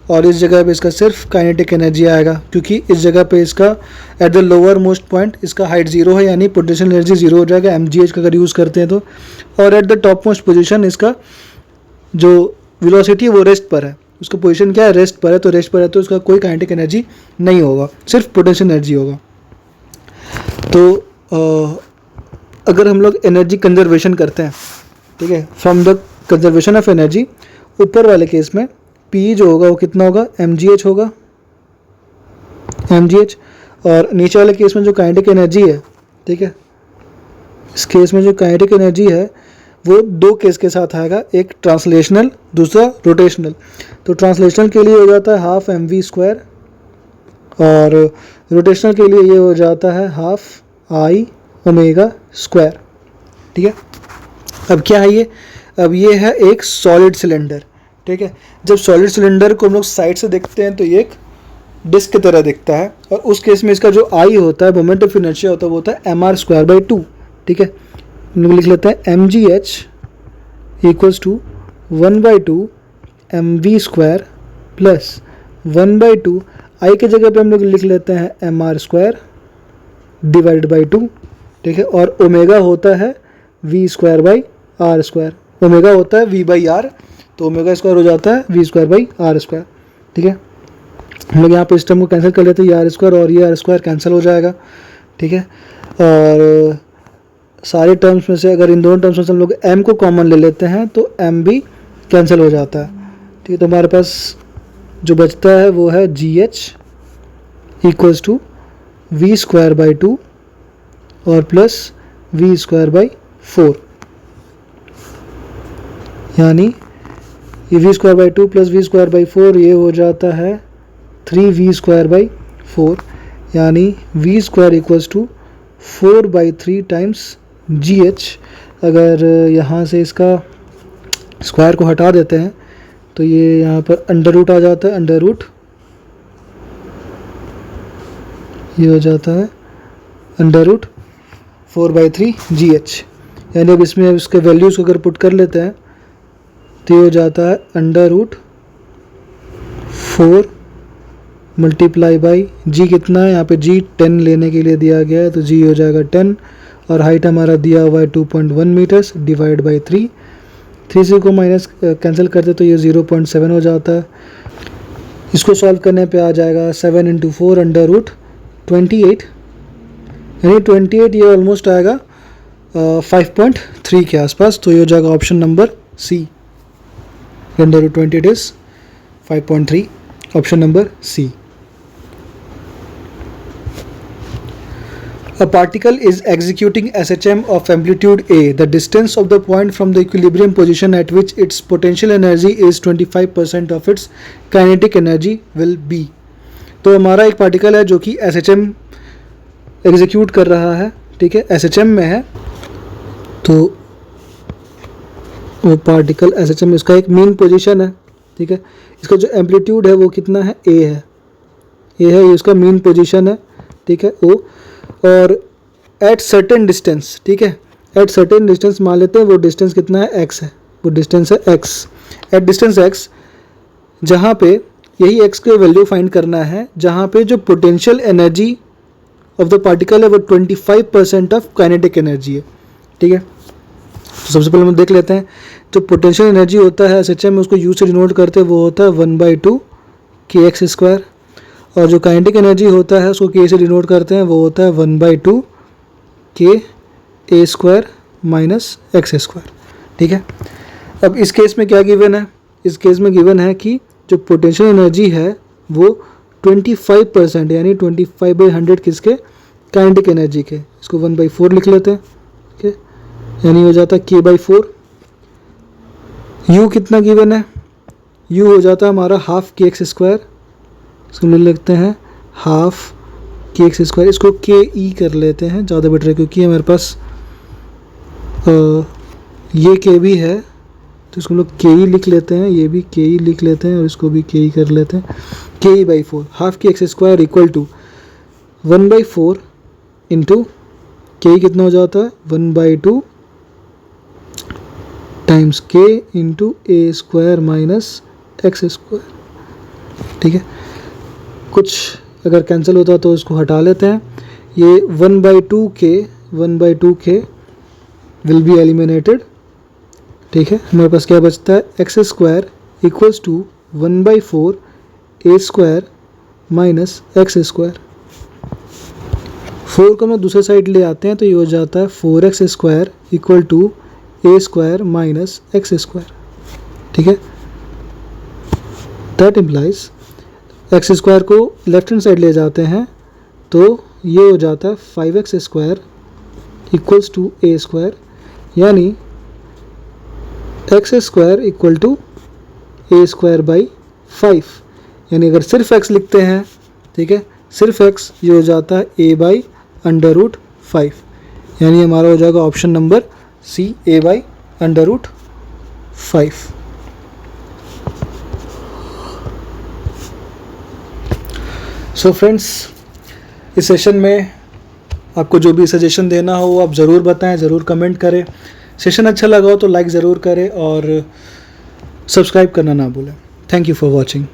और इस जगह पे इसका सिर्फ काइनेटिक एनर्जी आएगा, क्योंकि इस जगह पे इसका at the lower most point इसका हाइट ज़ीरो है, यानी पोटेंशियल एनर्जी ज़ीरो हो जाएगा mgh का अगर यूज़ करते हैं तो। और at the top most position इसका जो वेलोसिटी है वो रेस्ट पर है, उसका पोजीशन क्या है, रेस्ट पर है, तो रेस्ट पर है तो उसका कोई काइनेटिक एनर्जी नहीं होगा, सिर्फ पोटेंशियल एनर्जी होगा। तो अगर हम लोग एनर्जी कंजर्वेशन करते हैं, ठीक है, from the conservation of energy, ऊपर वाले केस में पी जो होगा वो कितना होगा, mgh होगा, mgh। और नीचे वाले केस में जो काइनेटिक एनर्जी है, ठीक है, इस केस में जो काइनेटिक एनर्जी है वो दो केस के साथ आएगा, एक ट्रांसलेशनल, दूसरा रोटेशनल। तो ट्रांसलेशनल के लिए हो जाता है हाफ mv² और रोटेशनल के लिए ये हो जाता है हाफ I ω², ठीक है। अब क्या है ये, अब ये है एक सॉलिड सिलेंडर, ठीक है। जब सॉलिड सिलेंडर को हम लोग साइड से देखते हैं तो ये एक डिस्क की तरह दिखता है, और उस केस में इसका जो आई होता है, मोमेंट ऑफ इनर्शिया होता है, वो होता है mr²/2, ठीक है। हम लोग लिख लेते हैं mgh equals to 1/2 mv² plus 1/2 I के जगह पे हम लोग लिख लेते हैं mr² डिवाइडेड बाई 2, ठीक है। और ओमेगा होता है v²/r², ओमेगा होता है v/r, तो ओमेगा स्क्वायर हो जाता है v²/r², ठीक है। हम लोग यहाँ पे इस टर्म को कैंसिल कर लेते हैं, ये r² और ये r² कैंसिल हो जाएगा, ठीक है। और सारे टर्म्स में से अगर इन दोनों टर्म्स में से हम लोग m को कॉमन ले लेते हैं तो m भी कैंसिल हो जाता है, ठीक है। तो हमारे पास जो बचता है वो है gh इक्वल्स टू v²/2 और प्लस v²/4, यानी ये v²/2 प्लस v²/4 ये हो जाता है 3v²/4, यानी v² equals to 4/3 times gh। अगर यहाँ से इसका स्क्वायर को हटा देते हैं तो ये यहाँ पर अंडर रूट आ जाता है, अंडर रूट ये हो जाता है अंडर रूट 4/3 gh, यानी अब इसमें इसके वैल्यूज़ को अगर पुट कर लेते हैं तो ये हो जाता है अंडर रूट 4 मल्टीप्लाई बाई जी, कितना है यहाँ पे जी 10 लेने के लिए दिया गया है, तो जी हो जाएगा 10 और हाइट हमारा दिया हुआ है 2.1 मीटर्स डिवाइड बाई 3 से को माइनस कैंसिल करते तो ये 0.7 हो जाता है। इसको सॉल्व करने पे आ जाएगा 7 × 4 अंडर रूट 28, यानी 28 ये ऑलमोस्ट आएगा 5.3 के आसपास, तो ये हो जाएगा option number C, under root 28 is 5.3, option number C. A particle is executing SHM of amplitude A. The distance of the point from the equilibrium position at which its potential energy is 25% of its kinetic energy will be. तो हमारा एक particle है जो कि SHM execute कर रहा है, ठीक है, SHM में है, तो वो पार्टिकल SHM में इसका एक मेन पोजीशन है, ठीक है। इसका जो एम्पलीट्यूड है वो कितना है, A है, ये इसका मेन पोजीशन है, ठीक है, O। और एट सर्टेन डिस्टेंस, ठीक है, एट सर्टेन डिस्टेंस मान लेते हैं, वो डिस्टेंस कितना है, x है, वो डिस्टेंस है x। एट डिस्टेंस x, जहाँ पे यही x के वैल्यू फाइंड करना है, जहाँ पे जो potential energy of the particle है वो 25% ऑफ काइनेटिक एनर्जी है, ठीक है। तो सबसे पहले हम देख लेते हैं, जो पोटेंशियल एनर्जी होता है SHM में उसको U से डिनोट करते हैं, वो होता है 1/2 kx²। और जो काइनेटिक एनर्जी होता है उसको K से डिनोट करते हैं, वो होता है 1/2 kA² माइनस x², ठीक है। अब इस केस में क्या गिवन है, इस केस में गिवन है कि जो पोटेंशियल एनर्जी है वो 25% यानी 25/100 किसके, काइनेटिक एनर्जी के। इसको 1/4 लिख लेते हैं, ठीक है, यानी हो जाता है k/4। u कितना गिवन है, u हो जाता है हमारा हाफ kx², इसको लिख लेते हैं हाफ kx²। इसको ke कर लेते हैं, ज़्यादा बेटर है, क्योंकि हमारे पास ये k भी है, तो इसको हम लोग ke लिख लेते हैं, ये भी ke लिख लेते हैं, और इसको भी ke कर लेते हैं। ke/4 half kx² equal to 1/4 into ke कितना हो जाता है, 1/2 times k into A² minus x², ठीक है। कुछ अगर कैंसिल होता तो इसको हटा लेते हैं, ये 1/2 k विल बी एलिमिनेटेड, ठीक है। हमारे पास क्या बचता है, x² equals to 1/4 A² minus x²। 4 को हम दूसरे साइड ले आते हैं, तो ये हो जाता है 4x² equal to A² minus x², ठीक है। दैट इम्प्लाइज x² को लेफ्ट हैंड साइड ले जाते हैं, तो ये हो जाता है 5x² इक्वल्स टू A², यानी x² इक्वल टू A²/5। यानी अगर सिर्फ x लिखते हैं, ठीक है, सिर्फ x, ये हो जाता है A/√5, यानी हमारा हो जाएगा option number C, A/√5। So friends, इस सेशन में आपको जो भी सजेशन देना हो वो आप ज़रूर बताएं, ज़रूर कमेंट करें। सेशन अच्छा लगा हो तो लाइक ज़रूर करें और सब्सक्राइब करना ना भूलें। Thank you for watching.